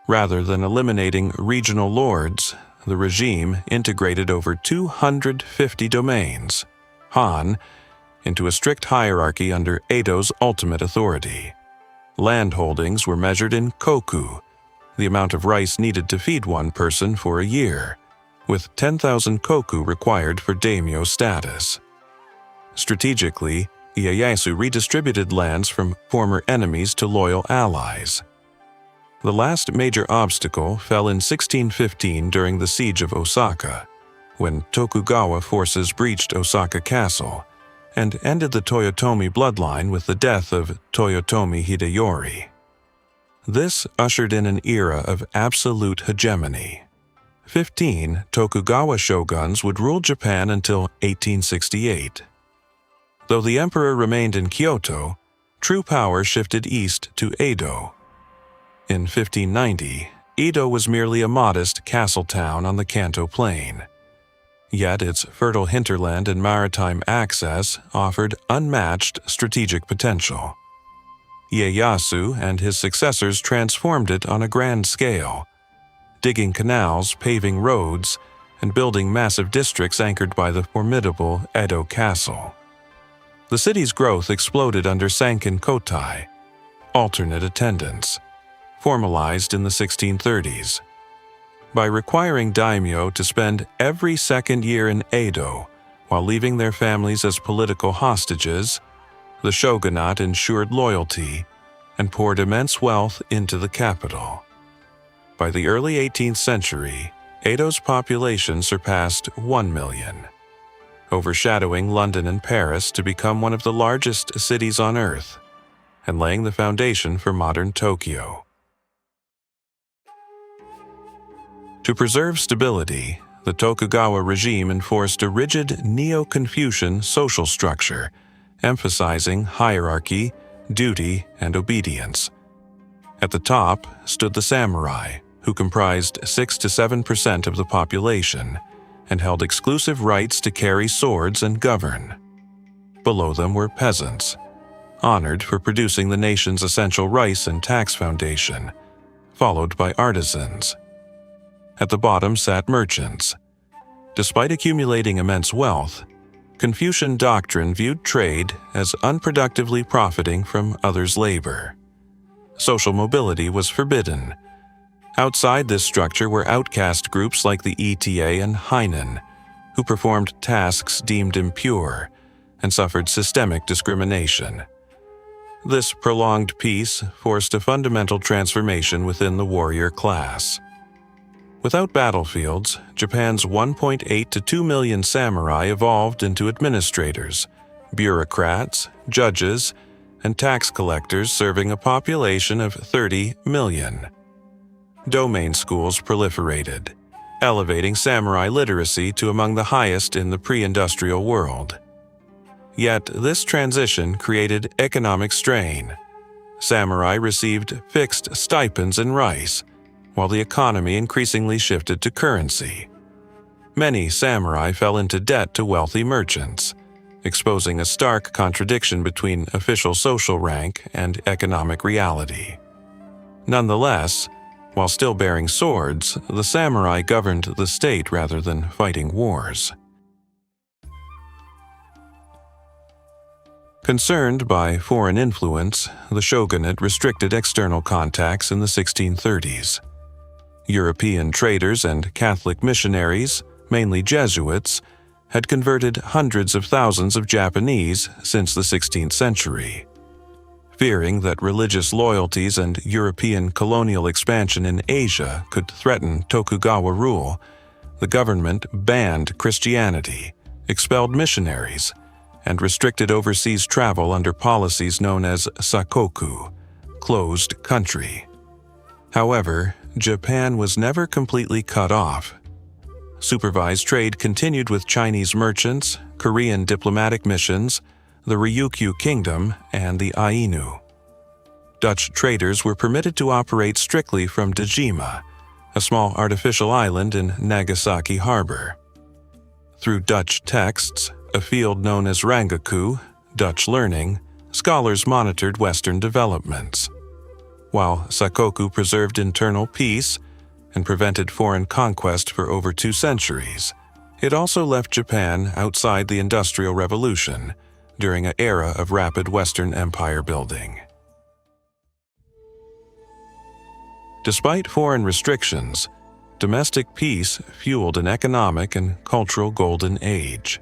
S1: Rather than eliminating regional lords, the regime integrated over 250 domains, Han, into a strict hierarchy under Edo's ultimate authority. Land holdings were measured in koku, the amount of rice needed to feed one person for a year, with 10,000 koku required for daimyo status. Strategically, Ieyasu redistributed lands from former enemies to loyal allies. The last major obstacle fell in 1615 during the siege of Osaka, when Tokugawa forces breached Osaka Castle and ended the Toyotomi bloodline with the death of Toyotomi Hideyori. This ushered in an era of absolute hegemony. 15 Tokugawa shoguns would rule Japan until 1868. Though the emperor remained in Kyoto, true power shifted east to Edo. In 1590, Edo was merely a modest castle town on the Kanto Plain. Yet its fertile hinterland and maritime access offered unmatched strategic potential. Ieyasu and his successors transformed it on a grand scale, digging canals, paving roads, and building massive districts anchored by the formidable Edo Castle. The city's growth exploded under Sankin Kotai, alternate attendance, formalized in the 1630s. By requiring daimyo to spend every second year in Edo while leaving their families as political hostages, the shogunate ensured loyalty and poured immense wealth into the capital. By the early 18th century, Edo's population surpassed 1 million, overshadowing London and Paris to become one of the largest cities on Earth, and laying the foundation for modern Tokyo. To preserve stability, the Tokugawa regime enforced a rigid Neo-Confucian social structure, emphasizing hierarchy, duty, and obedience. At the top stood the samurai, who comprised 6 to 7% of the population and held exclusive rights to carry swords and govern. Below them were peasants, honored for producing the nation's essential rice and tax foundation, followed by artisans. At the bottom sat merchants. Despite accumulating immense wealth, Confucian doctrine viewed trade as unproductively profiting from others' labor. Social mobility was forbidden. Outside this structure were outcast groups like the ETA and Hainen, who performed tasks deemed impure and suffered systemic discrimination. This prolonged peace forced a fundamental transformation within the warrior class. Without battlefields, Japan's 1.8 to 2 million samurai evolved into administrators, bureaucrats, judges, and tax collectors serving a population of 30 million. Domain schools proliferated, elevating samurai literacy to among the highest in the pre-industrial world. Yet this transition created economic strain. Samurai received fixed stipends in rice, while the economy increasingly shifted to currency. Many samurai fell into debt to wealthy merchants, exposing a stark contradiction between official social rank and economic reality. Nonetheless, while still bearing swords, the samurai governed the state rather than fighting wars. Concerned by foreign influence, the shogunate restricted external contacts in the 1630s. European traders and Catholic missionaries, mainly Jesuits, had converted hundreds of thousands of Japanese since the 16th century. Fearing that religious loyalties and European colonial expansion in Asia could threaten Tokugawa rule, the government banned Christianity, expelled missionaries, and restricted overseas travel under policies known as sakoku, closed country. However, Japan was never completely cut off. Supervised trade continued with Chinese merchants, Korean diplomatic missions, the Ryukyu Kingdom, and the Ainu. Dutch traders were permitted to operate strictly from Dejima, a small artificial island in Nagasaki Harbor. Through Dutch texts, a field known as Rangaku, Dutch learning, scholars monitored Western developments. While sakoku preserved internal peace and prevented foreign conquest for over 2 centuries, it also left Japan outside the Industrial Revolution during an era of rapid Western empire building. Despite foreign restrictions, domestic peace fueled an economic and cultural golden age.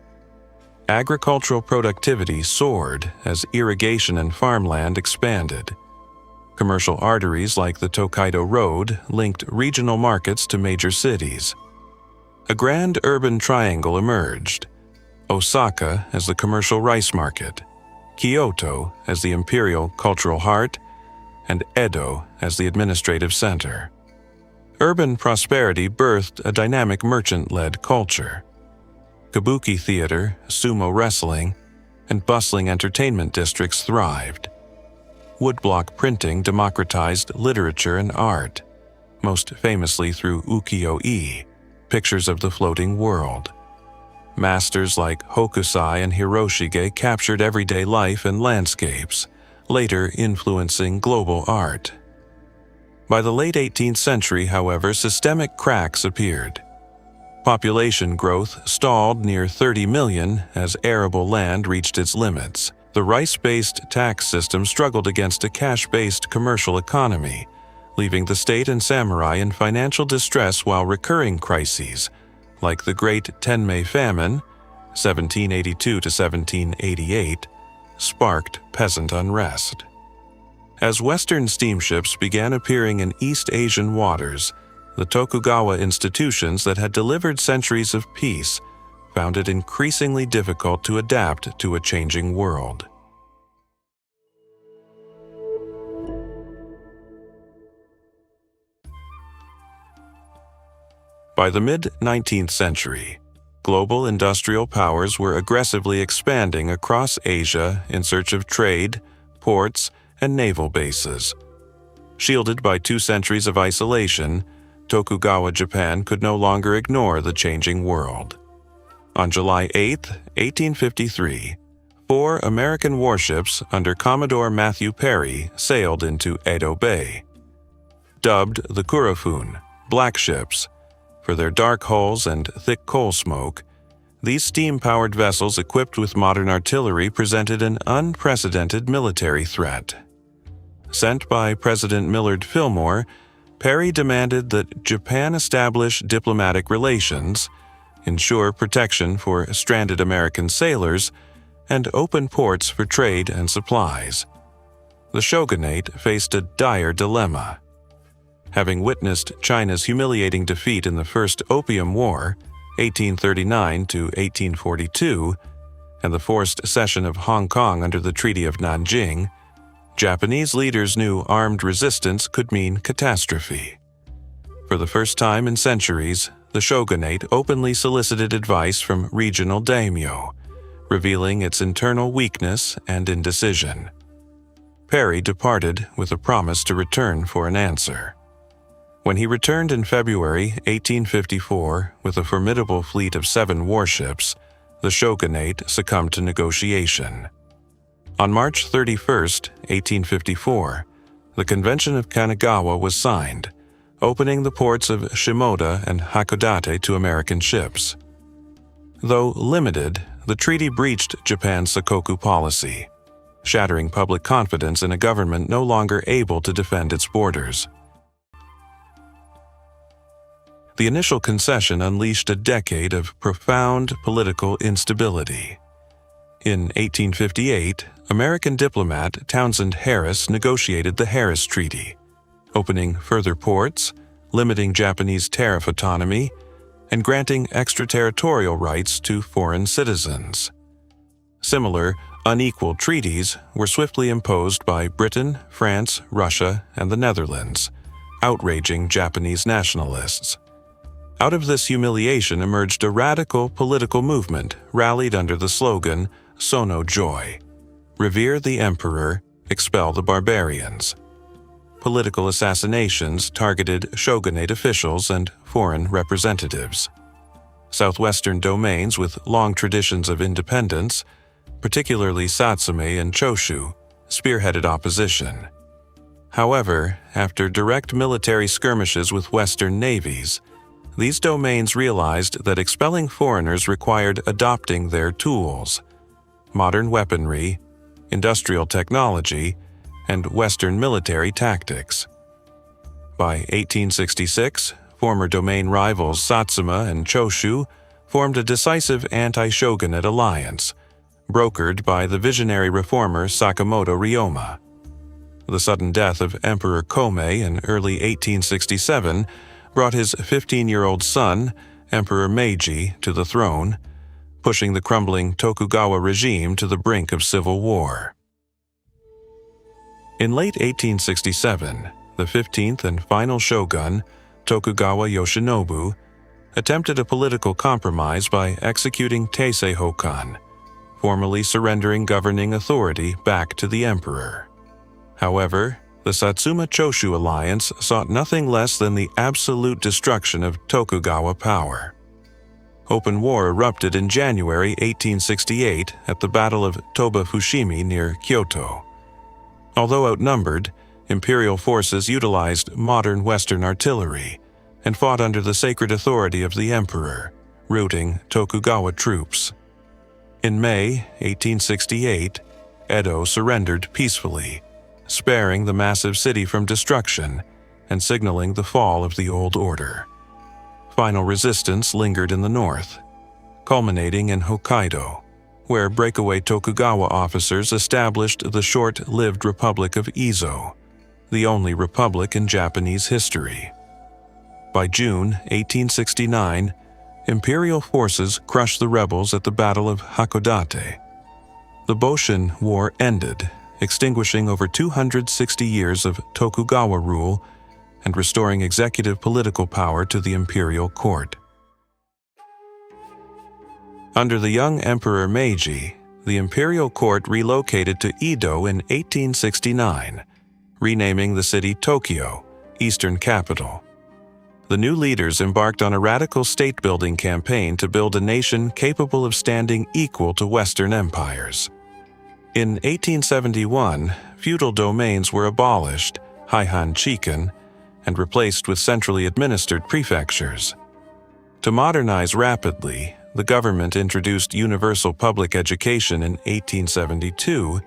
S1: Agricultural productivity soared as irrigation and farmland expanded. Commercial arteries like the Tokaido Road linked regional markets to major cities. A grand urban triangle emerged: Osaka as the commercial rice market, Kyoto as the imperial cultural heart, and Edo as the administrative center. Urban prosperity birthed a dynamic merchant-led culture. Kabuki theater, sumo wrestling, and bustling entertainment districts thrived. Woodblock printing democratized literature and art, most famously through ukiyo-e, pictures of the floating world. Masters like Hokusai and Hiroshige captured everyday life and landscapes, later influencing global art. By the late 18th century, however, systemic cracks appeared. Population growth stalled near 30 million as arable land reached its limits. The rice-based tax system struggled against a cash-based commercial economy, leaving the state and samurai in financial distress while recurring crises, like the Great Tenmei Famine, 1782 to 1788, sparked peasant unrest. As Western steamships began appearing in East Asian waters, the Tokugawa institutions that had delivered centuries of peace found it increasingly difficult to adapt to a changing world. By the mid-19th century, global industrial powers were aggressively expanding across Asia in search of trade, ports, and naval bases. Shielded by 2 centuries of isolation, Tokugawa Japan could no longer ignore the changing world. On July 8, 1853, 4 American warships under Commodore Matthew Perry sailed into Edo Bay. Dubbed the Kurofun, black ships, for their dark hulls and thick coal smoke, these steam-powered vessels equipped with modern artillery presented an unprecedented military threat. Sent by President Millard Fillmore, Perry demanded that Japan establish diplomatic relations, ensure protection for stranded American sailors, and open ports for trade and supplies. The shogunate faced a dire dilemma. Having witnessed China's humiliating defeat in the First Opium War, 1839 to 1842, and the forced cession of Hong Kong under the Treaty of Nanjing, Japanese leaders knew armed resistance could mean catastrophe. For the first time in centuries, the shogunate openly solicited advice from regional daimyo, revealing its internal weakness and indecision. Perry departed with a promise to return for an answer. When he returned in February 1854 with a formidable fleet of 7 warships, the shogunate succumbed to negotiation. On March 31, 1854, the Convention of Kanagawa was signed, opening the ports of Shimoda and Hakodate to American ships. Though limited, the treaty breached Japan's Sakoku policy, shattering public confidence in a government no longer able to defend its borders. The initial concession unleashed a decade of profound political instability. In 1858, American diplomat Townsend Harris negotiated the Harris Treaty, opening further ports, limiting Japanese tariff autonomy, and granting extraterritorial rights to foreign citizens. Similar, unequal treaties were swiftly imposed by Britain, France, Russia, and the Netherlands, outraging Japanese nationalists. Out of this humiliation emerged a radical political movement rallied under the slogan Sono Joy, revere the emperor, expel the barbarians. Political assassinations targeted shogunate officials and foreign representatives. Southwestern domains with long traditions of independence, particularly Satsuma and Choshu, spearheaded opposition. However, after direct military skirmishes with Western navies, these domains realized that expelling foreigners required adopting their tools, modern weaponry, industrial technology, and Western military tactics. By 1866, former domain rivals Satsuma and Choshu formed a decisive anti-shogunate alliance, brokered by the visionary reformer Sakamoto Ryoma. The sudden death of Emperor Komei in early 1867 brought his 15-year-old son, Emperor Meiji, to the throne, pushing the crumbling Tokugawa regime to the brink of civil war. In late 1867, the 15th and final shogun, Tokugawa Yoshinobu, attempted a political compromise by executing Teisei Hokan, formally surrendering governing authority back to the emperor. However, the Satsuma-Choshu alliance sought nothing less than the absolute destruction of Tokugawa power. Open war erupted in January 1868 at the Battle of Toba-Fushimi near Kyoto. Although outnumbered, imperial forces utilized modern Western artillery and fought under the sacred authority of the emperor, routing Tokugawa troops. In May 1868, Edo surrendered peacefully, sparing the massive city from destruction and signaling the fall of the old order. Final resistance lingered in the north, culminating in Hokkaido, where breakaway Tokugawa officers established the short-lived Republic of Izo, the only republic in Japanese history. By June 1869, imperial forces crushed the rebels at the Battle of Hakodate. The Boshin War ended, extinguishing over 260 years of Tokugawa rule and restoring executive political power to the Imperial Court. Under the young Emperor Meiji, the Imperial Court relocated to Edo in 1869, renaming the city Tokyo, Eastern capital. The new leaders embarked on a radical state-building campaign to build a nation capable of standing equal to Western empires. In 1871, feudal domains were abolished, Heihan Chikan, and replaced with centrally administered prefectures. To modernize rapidly, the government introduced universal public education in 1872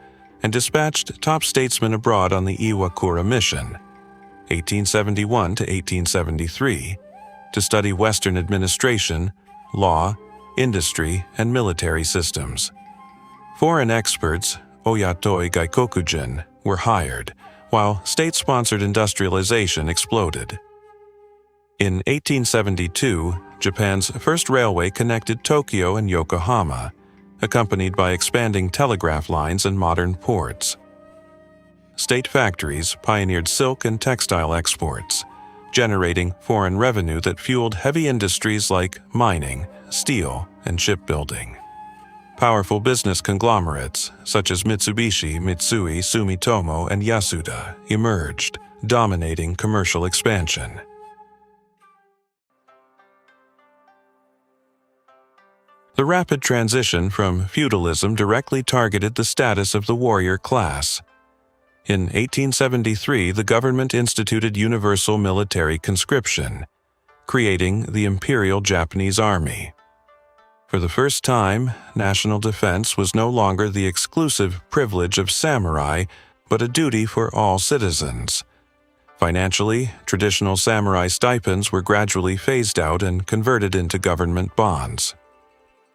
S1: and dispatched top statesmen abroad on the Iwakura mission, 1871 to 1873, to study Western administration, law, industry, and military systems. Foreign experts, Oyatoi Gaikokujin, were hired, while state-sponsored industrialization exploded. In 1872, Japan's first railway connected Tokyo and Yokohama, accompanied by expanding telegraph lines and modern ports. State factories pioneered silk and textile exports, generating foreign revenue that fueled heavy industries like mining, steel, and shipbuilding. Powerful business conglomerates, such as Mitsubishi, Mitsui, Sumitomo, and Yasuda, emerged, dominating commercial expansion. The rapid transition from feudalism directly targeted the status of the warrior class. In 1873, the government instituted universal military conscription, creating the Imperial Japanese Army. For the first time, national defense was no longer the exclusive privilege of samurai, but a duty for all citizens. Financially, traditional samurai stipends were gradually phased out and converted into government bonds.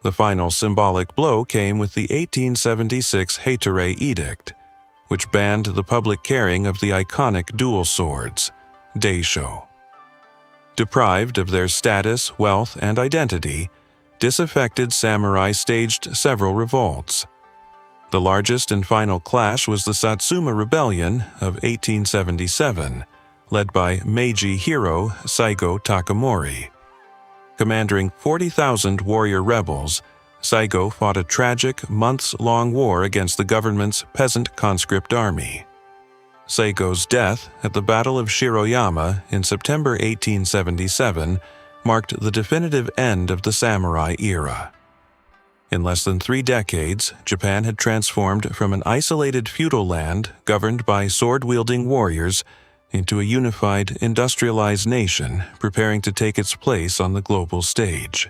S1: The final symbolic blow came with the 1876 Heitere Edict, which banned the public carrying of the iconic dual swords, Daisho. Deprived of their status, wealth, and identity, disaffected samurai staged several revolts. The largest and final clash was the Satsuma Rebellion of 1877, led by Meiji hero Saigo Takamori. Commanding 40,000 warrior rebels, Saigo fought a tragic, months-long war against the government's peasant conscript army. Saigo's death at the Battle of Shiroyama in September 1877 marked the definitive end of the samurai era. In less than 3 decades, Japan had transformed from an isolated feudal land governed by sword-wielding warriors into a unified, industrialized nation preparing to take its place on the global stage.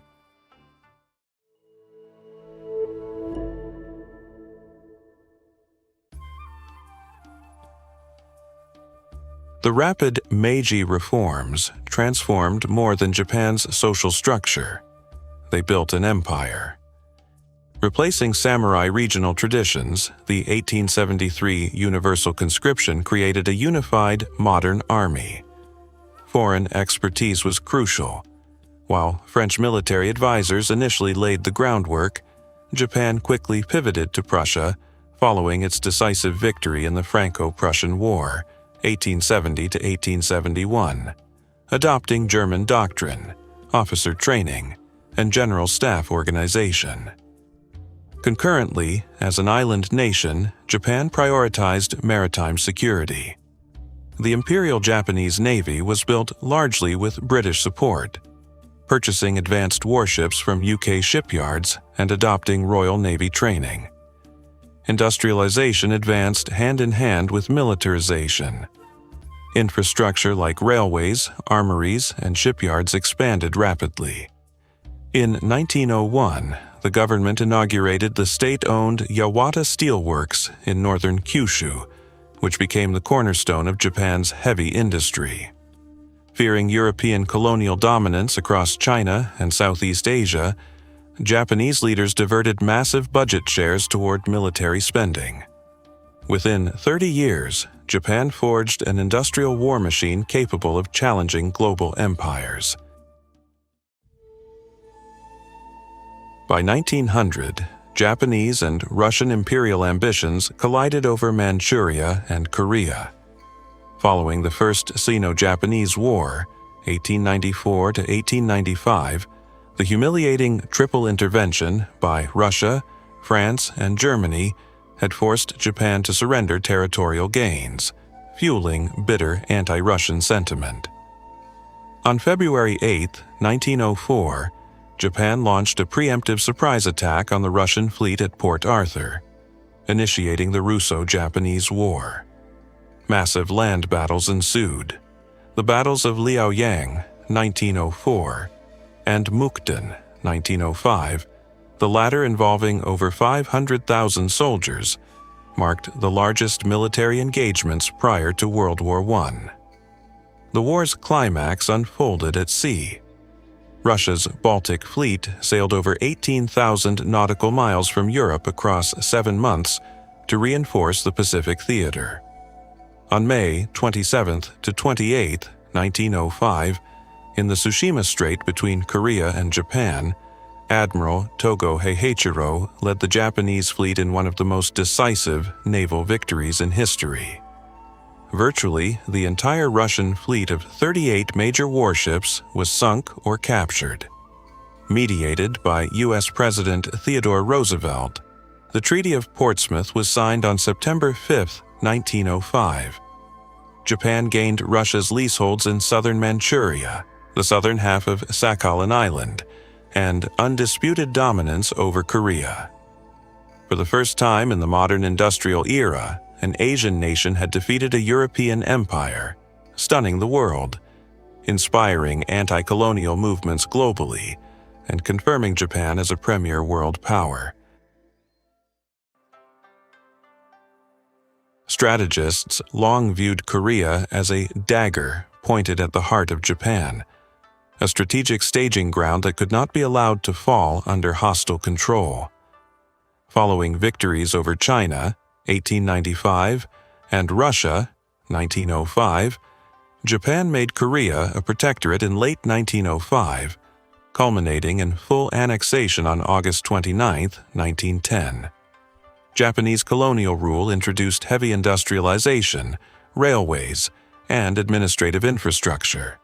S1: The rapid Meiji reforms transformed more than Japan's social structure. They built an empire. Replacing samurai regional traditions, the 1873 Universal Conscription created a unified, modern army. Foreign expertise was crucial. While French military advisors initially laid the groundwork, Japan quickly pivoted to Prussia following its decisive victory in the Franco-Prussian War, 1870 to 1871, adopting German doctrine, officer training, and general staff organization. Concurrently, as an island nation, Japan prioritized maritime security. The Imperial Japanese Navy was built largely with British support, purchasing advanced warships from UK shipyards and adopting Royal Navy training. Industrialization advanced hand-in-hand with militarization. Infrastructure like railways, armories, and shipyards expanded rapidly. In 1901, the government inaugurated the state-owned Yawata Steelworks in northern Kyushu, which became the cornerstone of Japan's heavy industry. Fearing European colonial dominance across China and Southeast Asia, Japanese leaders diverted massive budget shares toward military spending. Within 30 years, Japan forged an industrial war machine capable of challenging global empires. By 1900, Japanese and Russian imperial ambitions collided over Manchuria and Korea. Following the First Sino-Japanese War, 1894 to 1895, the humiliating triple intervention by Russia, France, and Germany had forced Japan to surrender territorial gains, fueling bitter anti-Russian sentiment. On February 8, 1904, Japan launched a preemptive surprise attack on the Russian fleet at Port Arthur, initiating the Russo-Japanese War. Massive land battles ensued. The battles of Liaoyang, 1904, and Mukden, 1905, the latter involving over 500,000 soldiers, marked the largest military engagements prior to World War I. The war's climax unfolded at sea. Russia's Baltic Fleet sailed over 18,000 nautical miles from Europe across 7 months to reinforce the Pacific theater. On May 27 to 28, 1905, in the Tsushima Strait between Korea and Japan, Admiral Togo Heihachiro led the Japanese fleet in one of the most decisive naval victories in history. Virtually, the entire Russian fleet of 38 major warships was sunk or captured. Mediated by U.S. President Theodore Roosevelt, the Treaty of Portsmouth was signed on September 5, 1905. Japan gained Russia's leaseholds in southern Manchuria, the southern half of Sakhalin Island, and undisputed dominance over Korea. For the first time in the modern industrial era, an Asian nation had defeated a European empire, stunning the world, inspiring anti-colonial movements globally, and confirming Japan as a premier world power. Strategists long viewed Korea as a dagger pointed at the heart of Japan, a strategic staging ground that could not be allowed to fall under hostile control. Following victories over China, 1895, and Russia, 1905, Japan made Korea a protectorate in late 1905, culminating in full annexation on August 29, 1910. Japanese colonial rule introduced heavy industrialization, railways, and administrative infrastructure,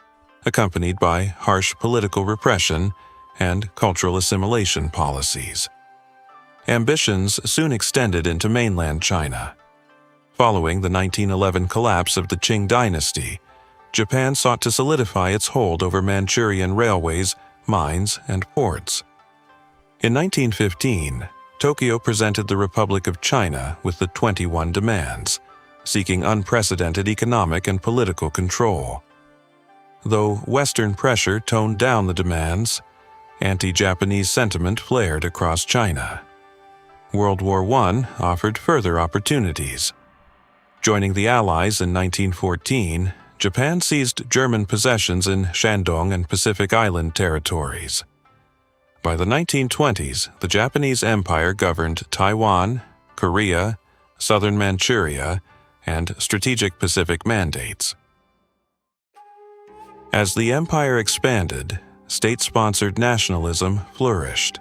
S1: accompanied by harsh political repression and cultural assimilation policies. Ambitions soon extended into mainland China. Following the 1911 collapse of the Qing dynasty, Japan sought to solidify its hold over Manchurian railways, mines, and ports. In 1915, Tokyo presented the Republic of China with the 21 demands, seeking unprecedented economic and political control. Though Western pressure toned down the demands, anti-Japanese sentiment flared across China. World War I offered further opportunities. Joining the Allies in 1914, Japan seized German possessions in Shandong and Pacific Island territories. By the 1920s, the Japanese Empire governed Taiwan, Korea, southern Manchuria, and strategic Pacific mandates. As the empire expanded, state-sponsored nationalism flourished.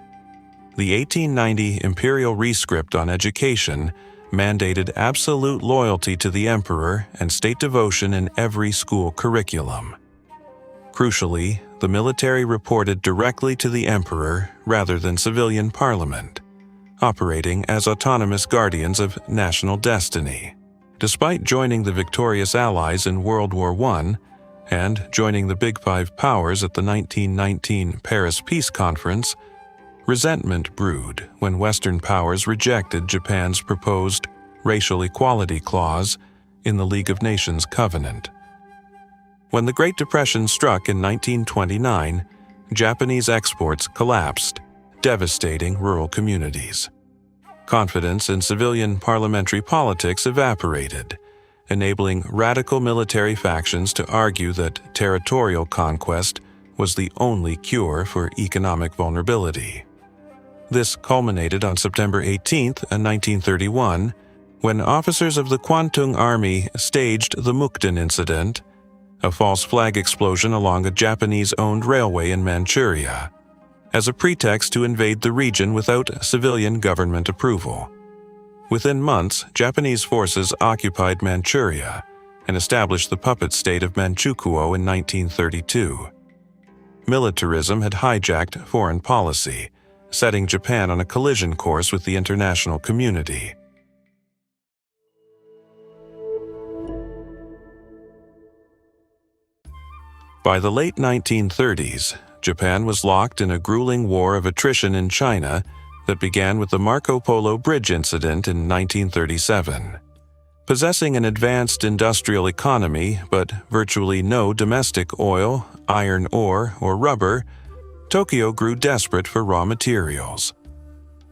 S1: The 1890 Imperial Rescript on Education mandated absolute loyalty to the emperor and state devotion in every school curriculum. Crucially, the military reported directly to the emperor rather than civilian parliament, operating as autonomous guardians of national destiny. Despite joining the victorious Allies in World War I and joining the Big Five powers at the 1919 Paris Peace Conference, resentment brewed when Western powers rejected Japan's proposed racial equality clause in the League of Nations Covenant. When the Great Depression struck in 1929, Japanese exports collapsed, devastating rural communities. Confidence in civilian parliamentary politics evaporated, enabling radical military factions to argue that territorial conquest was the only cure for economic vulnerability. This culminated on September 18, 1931, when officers of the Kwantung Army staged the Mukden Incident, a false flag explosion along a Japanese-owned railway in Manchuria, as a pretext to invade the region without civilian government approval. Within months, Japanese forces occupied Manchuria, and established the puppet state of Manchukuo in 1932. Militarism had hijacked foreign policy, setting Japan on a collision course with the international community. By the late 1930s, Japan was locked in a grueling war of attrition in China that began with the Marco Polo Bridge incident in 1937. Possessing an advanced industrial economy but virtually no domestic oil, iron ore, or rubber, Tokyo grew desperate for raw materials.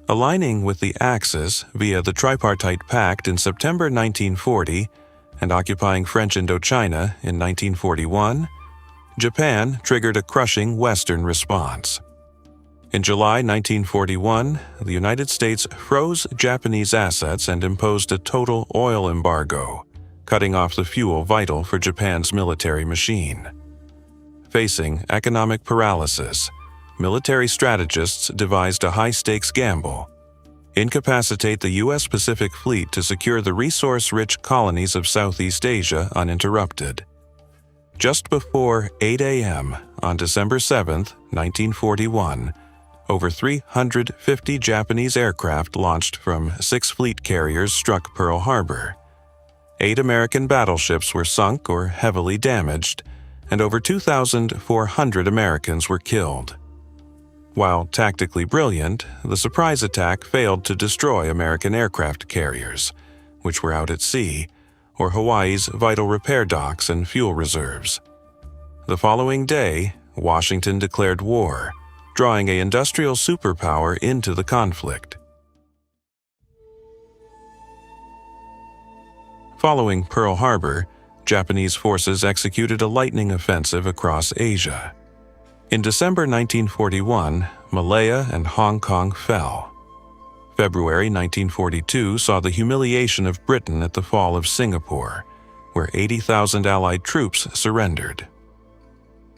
S1: Aligning with the Axis via the Tripartite Pact in September 1940 and occupying French Indochina in 1941, Japan triggered a crushing Western response. In July 1941, the United States froze Japanese assets and imposed a total oil embargo, cutting off the fuel vital for Japan's military machine. Facing economic paralysis, military strategists devised a high-stakes gamble: incapacitate the U.S. Pacific Fleet to secure the resource-rich colonies of Southeast Asia uninterrupted. Just before 8 a.m. on December 7, 1941, over 350 Japanese aircraft launched from 6 fleet carriers struck Pearl Harbor. 8 American battleships were sunk or heavily damaged, and over 2,400 Americans were killed. While tactically brilliant, the surprise attack failed to destroy American aircraft carriers, which were out at sea, or Hawaii's vital repair docks and fuel reserves. The following day, Washington declared war, drawing an industrial superpower into the conflict. Following Pearl Harbor, Japanese forces executed a lightning offensive across Asia. In December 1941, Malaya and Hong Kong fell. February 1942 saw the humiliation of Britain at the fall of Singapore, where 80,000 Allied troops surrendered.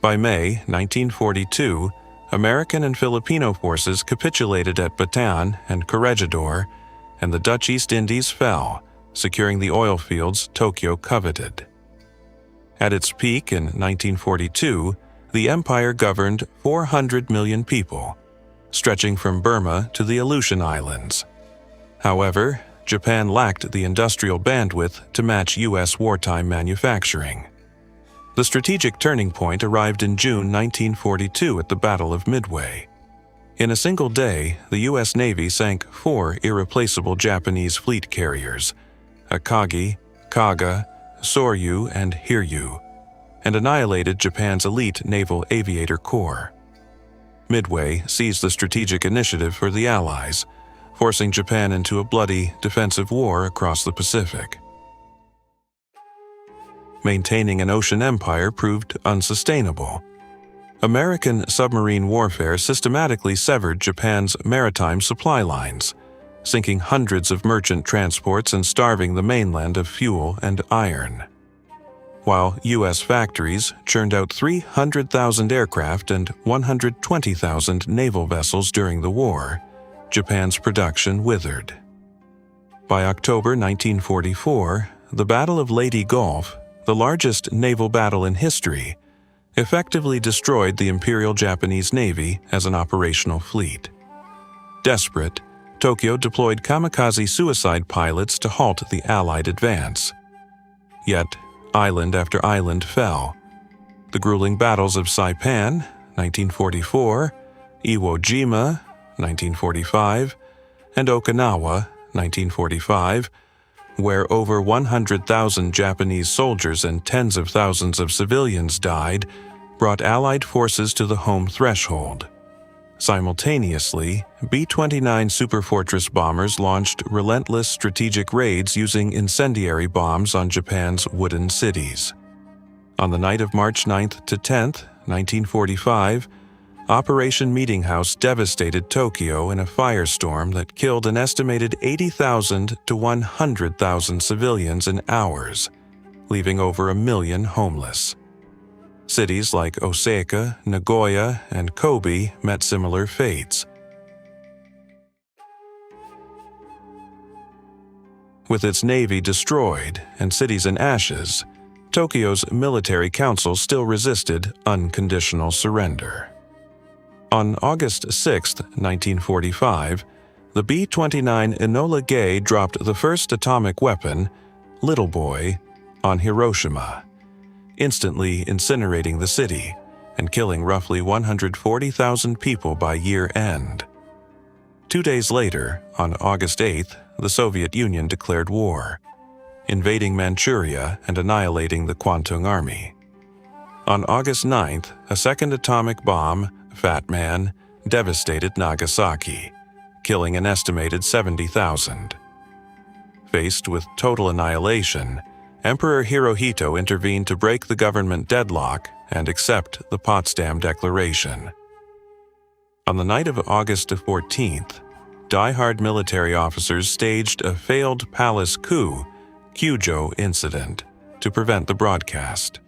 S1: By May 1942, American and Filipino forces capitulated at Bataan and Corregidor, and the Dutch East Indies fell, securing the oil fields Tokyo coveted. At its peak in 1942, the empire governed 400 million people, stretching from Burma to the Aleutian Islands. However, Japan lacked the industrial bandwidth to match U.S. wartime manufacturing. The strategic turning point arrived in June 1942 at the Battle of Midway. In a single day, the U.S. Navy sank 4 irreplaceable Japanese fleet carriers, Akagi, Kaga, Soryu, and Hiryu, and annihilated Japan's elite naval aviator corps. Midway seized the strategic initiative for the Allies, forcing Japan into a bloody defensive war across the Pacific. Maintaining an ocean empire proved unsustainable. American submarine warfare systematically severed Japan's maritime supply lines, sinking hundreds of merchant transports and starving the mainland of fuel and iron. While U.S. factories churned out 300,000 aircraft and 120,000 naval vessels during the war, Japan's production withered. By October 1944, the Battle of Leyte Gulf, the largest naval battle in history, effectively destroyed the Imperial Japanese Navy as an operational fleet. Desperate, Tokyo deployed kamikaze suicide pilots to halt the Allied advance. Yet, island after island fell. The grueling battles of Saipan, 1944, Iwo Jima, 1945, and Okinawa, 1945, where over 100,000 Japanese soldiers and tens of thousands of civilians died, brought Allied forces to the home threshold. Simultaneously, B-29 Superfortress bombers launched relentless strategic raids using incendiary bombs on Japan's wooden cities. On the night of March 9th to 10th, 1945, Operation Meeting House devastated Tokyo in a firestorm that killed an estimated 80,000 to 100,000 civilians in hours, leaving over 1 million homeless. Cities like Osaka, Nagoya, and Kobe met similar fates. With its navy destroyed and cities in ashes, Tokyo's military council still resisted unconditional surrender. On August 6, 1945, the B-29 Enola Gay dropped the first atomic weapon, Little Boy, on Hiroshima, instantly incinerating the city and killing roughly 140,000 people by year-end. 2 days later, on August 8th, the Soviet Union declared war, invading Manchuria and annihilating the Kwantung Army. On August 9th, a second atomic bomb, Fat Man, devastated Nagasaki, killing an estimated 70,000. Faced with total annihilation, Emperor Hirohito intervened to break the government deadlock and accept the Potsdam Declaration. On the night of August 14th, die-hard military officers staged a failed palace coup, Kyujo incident, to prevent the broadcast.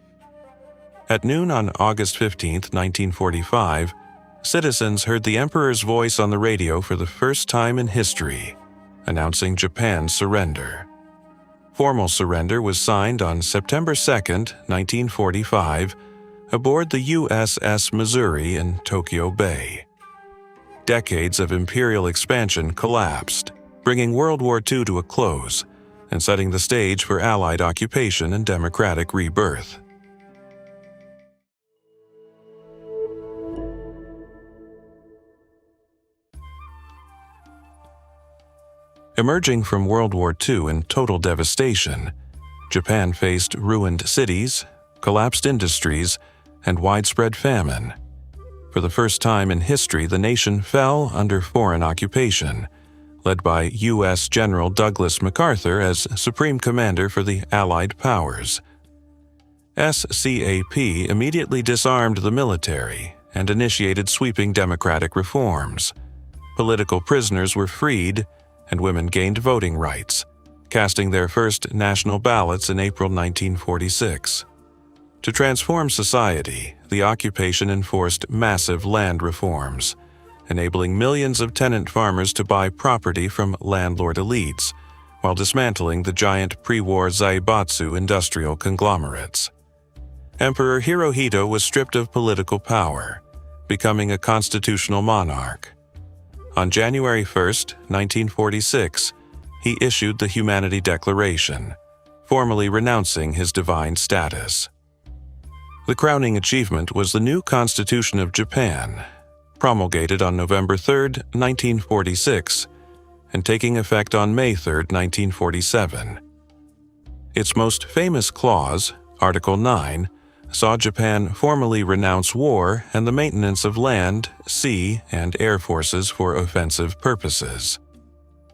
S1: At noon on August 15, 1945, citizens heard the emperor's voice on the radio for the first time in history, announcing Japan's surrender. Formal surrender was signed on September 2, 1945, aboard the USS Missouri in Tokyo Bay. Decades of imperial expansion collapsed, bringing World War II to a close and setting the stage for Allied occupation and democratic rebirth. Emerging from World War II in total devastation, Japan faced ruined cities, collapsed industries, and widespread famine. For the first time in history, the nation fell under foreign occupation, led by U.S. General Douglas MacArthur as Supreme Commander for the Allied Powers. SCAP immediately disarmed the military and initiated sweeping democratic reforms. Political prisoners were freed, and women gained voting rights, casting their first national ballots in April 1946. To transform society, the occupation enforced massive land reforms, enabling millions of tenant farmers to buy property from landlord elites, while dismantling the giant pre-war zaibatsu industrial conglomerates. Emperor Hirohito was stripped of political power, becoming a constitutional monarch. On January 1, 1946, he issued the Humanity Declaration, formally renouncing his divine status. The crowning achievement was the new Constitution of Japan, promulgated on November 3, 1946, and taking effect on May 3, 1947. Its most famous clause, Article 9, saw Japan formally renounce war and the maintenance of land, sea, and air forces for offensive purposes.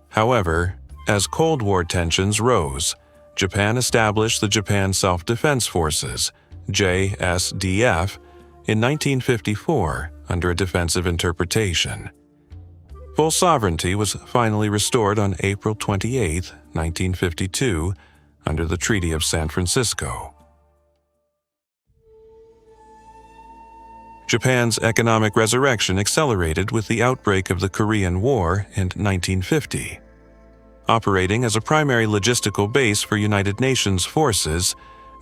S1: However, as Cold War tensions rose, Japan established the Japan Self-Defense Forces, JSDF, in 1954 under a defensive interpretation. Full sovereignty was finally restored on April 28, 1952, under the Treaty of San Francisco. Japan's economic resurrection accelerated with the outbreak of the Korean War in 1950. Operating as a primary logistical base for United Nations forces,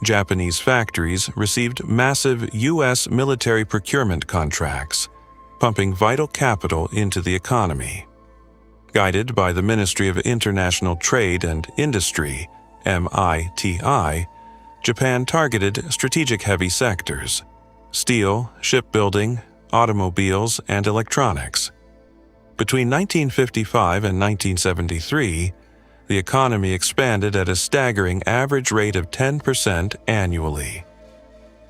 S1: Japanese factories received massive U.S. military procurement contracts, pumping vital capital into the economy. Guided by the Ministry of International Trade and Industry, MITI, Japan targeted strategic heavy sectors: steel, shipbuilding, automobiles, and electronics. Between 1955 and 1973, the economy expanded at a staggering average rate of 10% annually.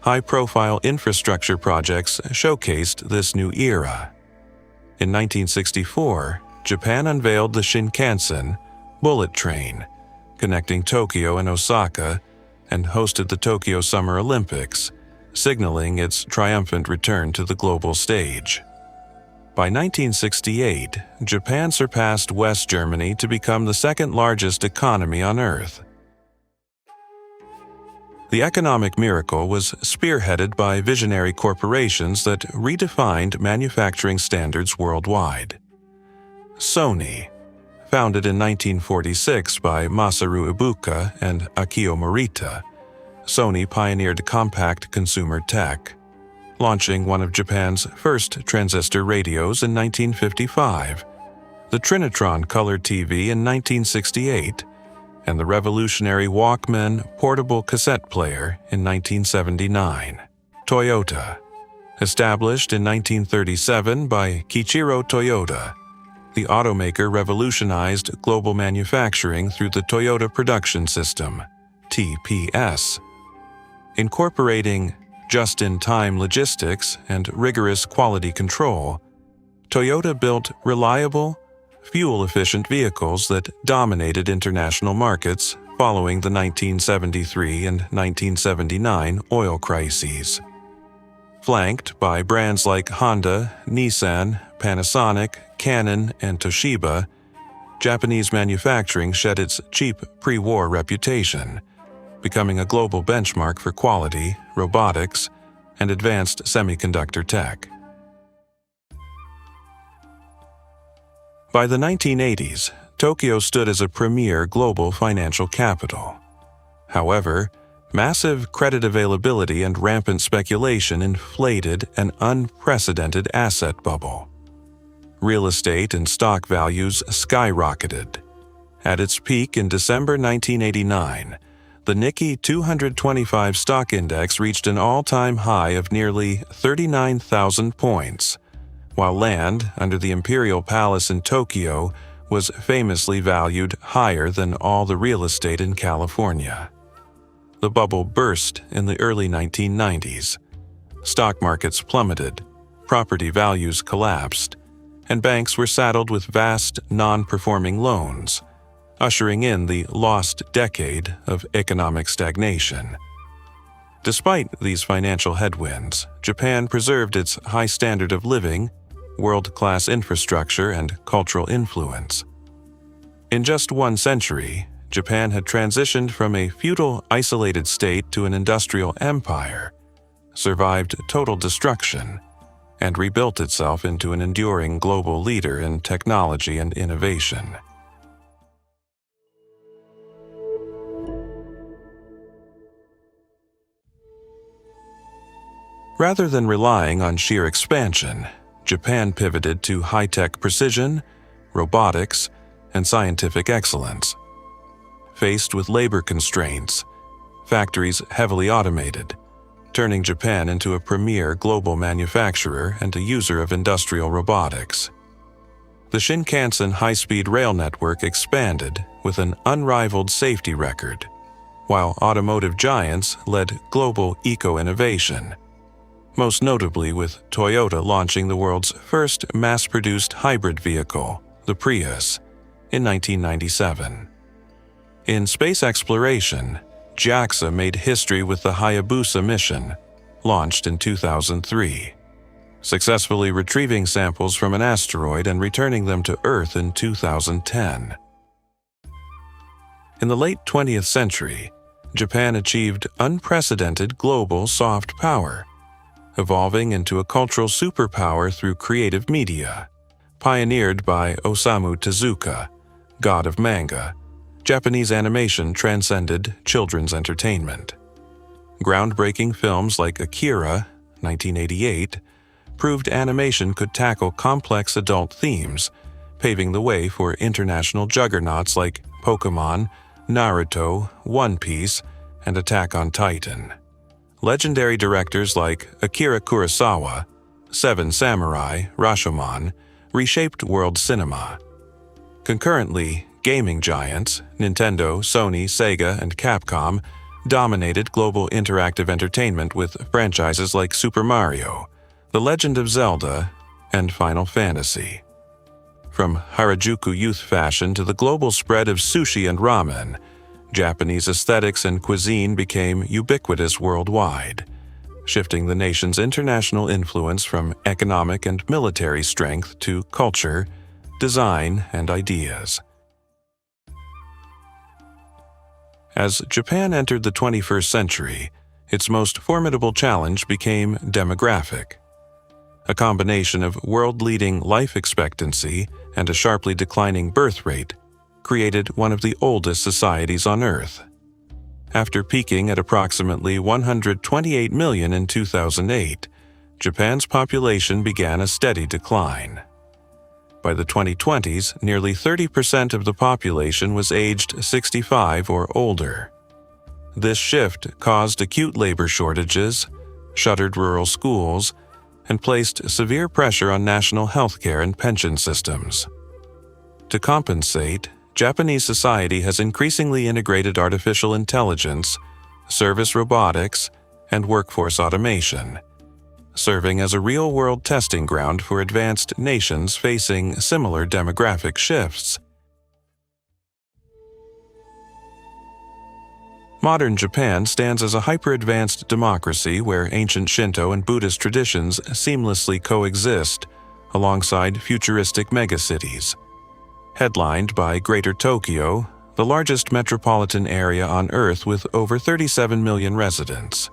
S1: High-profile infrastructure projects showcased this new era. In 1964, Japan unveiled the Shinkansen, bullet train, connecting Tokyo and Osaka, and hosted the Tokyo Summer Olympics, signaling its triumphant return to the global stage. By 1968, Japan surpassed West Germany to become the second-largest economy on Earth. The economic miracle was spearheaded by visionary corporations that redefined manufacturing standards worldwide. Sony, founded in 1946 by Masaru Ibuka and Akio Morita, Sony pioneered compact consumer tech, launching one of Japan's first transistor radios in 1955, the Trinitron color TV in 1968, and the revolutionary Walkman portable cassette player in 1979. Toyota. Established in 1937 by Kiichiro Toyota, the automaker revolutionized global manufacturing through the Toyota Production System, TPS. Incorporating just-in-time logistics and rigorous quality control, Toyota built reliable, fuel-efficient vehicles that dominated international markets following the 1973 and 1979 oil crises. Flanked by brands like Honda, Nissan, Panasonic, Canon, and Toshiba, Japanese manufacturing shed its cheap pre-war reputation, becoming a global benchmark for quality, robotics, and advanced semiconductor tech. By the 1980s, Tokyo stood as a premier global financial capital. However, massive credit availability and rampant speculation inflated an unprecedented asset bubble. Real estate and stock values skyrocketed. At its peak in December 1989, the Nikkei 225 stock index reached an all-time high of nearly 39,000 points, while land under the Imperial Palace in Tokyo was famously valued higher than all the real estate in California. The bubble burst in the early 1990s. Stock markets plummeted, property values collapsed, and banks were saddled with vast non-performing loans, ushering in the lost decade of economic stagnation. Despite these financial headwinds, Japan preserved its high standard of living, world-class infrastructure, and cultural influence. In just one century, Japan had transitioned from a feudal, isolated state to an industrial empire, survived total destruction, and rebuilt itself into an enduring global leader in technology and innovation. Rather than relying on sheer expansion, Japan pivoted to high-tech precision, robotics, and scientific excellence. Faced with labor constraints, factories heavily automated, turning Japan into a premier global manufacturer and a user of industrial robotics. The Shinkansen high-speed rail network expanded with an unrivaled safety record, while automotive giants led global eco-innovation, most notably with Toyota launching the world's first mass-produced hybrid vehicle, the Prius, in 1997. In space exploration, JAXA made history with the Hayabusa mission, launched in 2003, successfully retrieving samples from an asteroid and returning them to Earth in 2010. In the late 20th century, Japan achieved unprecedented global soft power, evolving into a cultural superpower through creative media. Pioneered by Osamu Tezuka, god of manga, Japanese animation transcended children's entertainment. Groundbreaking films like Akira, 1988, proved animation could tackle complex adult themes, paving the way for international juggernauts like Pokémon, Naruto, One Piece, and Attack on Titan. Legendary directors like Akira Kurosawa, Seven Samurai, Rashomon, reshaped world cinema. Concurrently, gaming giants, Nintendo, Sony, Sega, and Capcom, dominated global interactive entertainment with franchises like Super Mario, The Legend of Zelda, and Final Fantasy. From Harajuku youth fashion to the global spread of sushi and ramen, Japanese aesthetics and cuisine became ubiquitous worldwide, shifting the nation's international influence from economic and military strength to culture, design, and ideas. As Japan entered the 21st century, its most formidable challenge became demographic. A combination of world-leading life expectancy and a sharply declining birth rate created one of the oldest societies on Earth. After peaking at approximately 128 million in 2008, Japan's population began a steady decline. By the 2020s, nearly 30% of the population was aged 65 or older. This shift caused acute labor shortages, shuttered rural schools, and placed severe pressure on national healthcare and pension systems. To compensate, Japanese society has increasingly integrated artificial intelligence, service robotics, and workforce automation, serving as a real-world testing ground for advanced nations facing similar demographic shifts. Modern Japan stands as a hyper-advanced democracy where ancient Shinto and Buddhist traditions seamlessly coexist alongside futuristic megacities. Headlined by Greater Tokyo, the largest metropolitan area on Earth with over 37 million residents.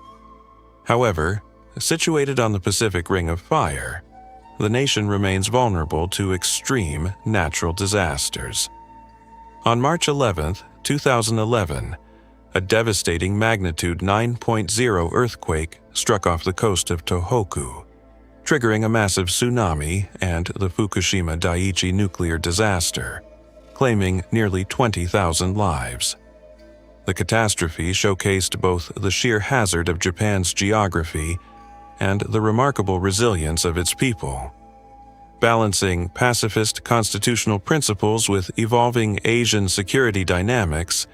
S1: However, situated on the Pacific Ring of Fire, the nation remains vulnerable to extreme natural disasters. On March 11, 2011, a devastating magnitude 9.0 earthquake struck off the coast of Tohoku, triggering a massive tsunami and the Fukushima Daiichi nuclear disaster, claiming nearly 20,000 lives. The catastrophe showcased both the sheer hazard of Japan's geography and the remarkable resilience of its people. Balancing pacifist constitutional principles with evolving Asian security dynamics,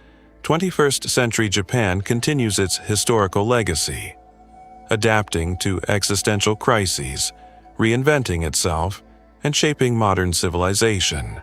S1: 21st century Japan continues its historical legacy, adapting to existential crises, reinventing itself, and shaping modern civilization.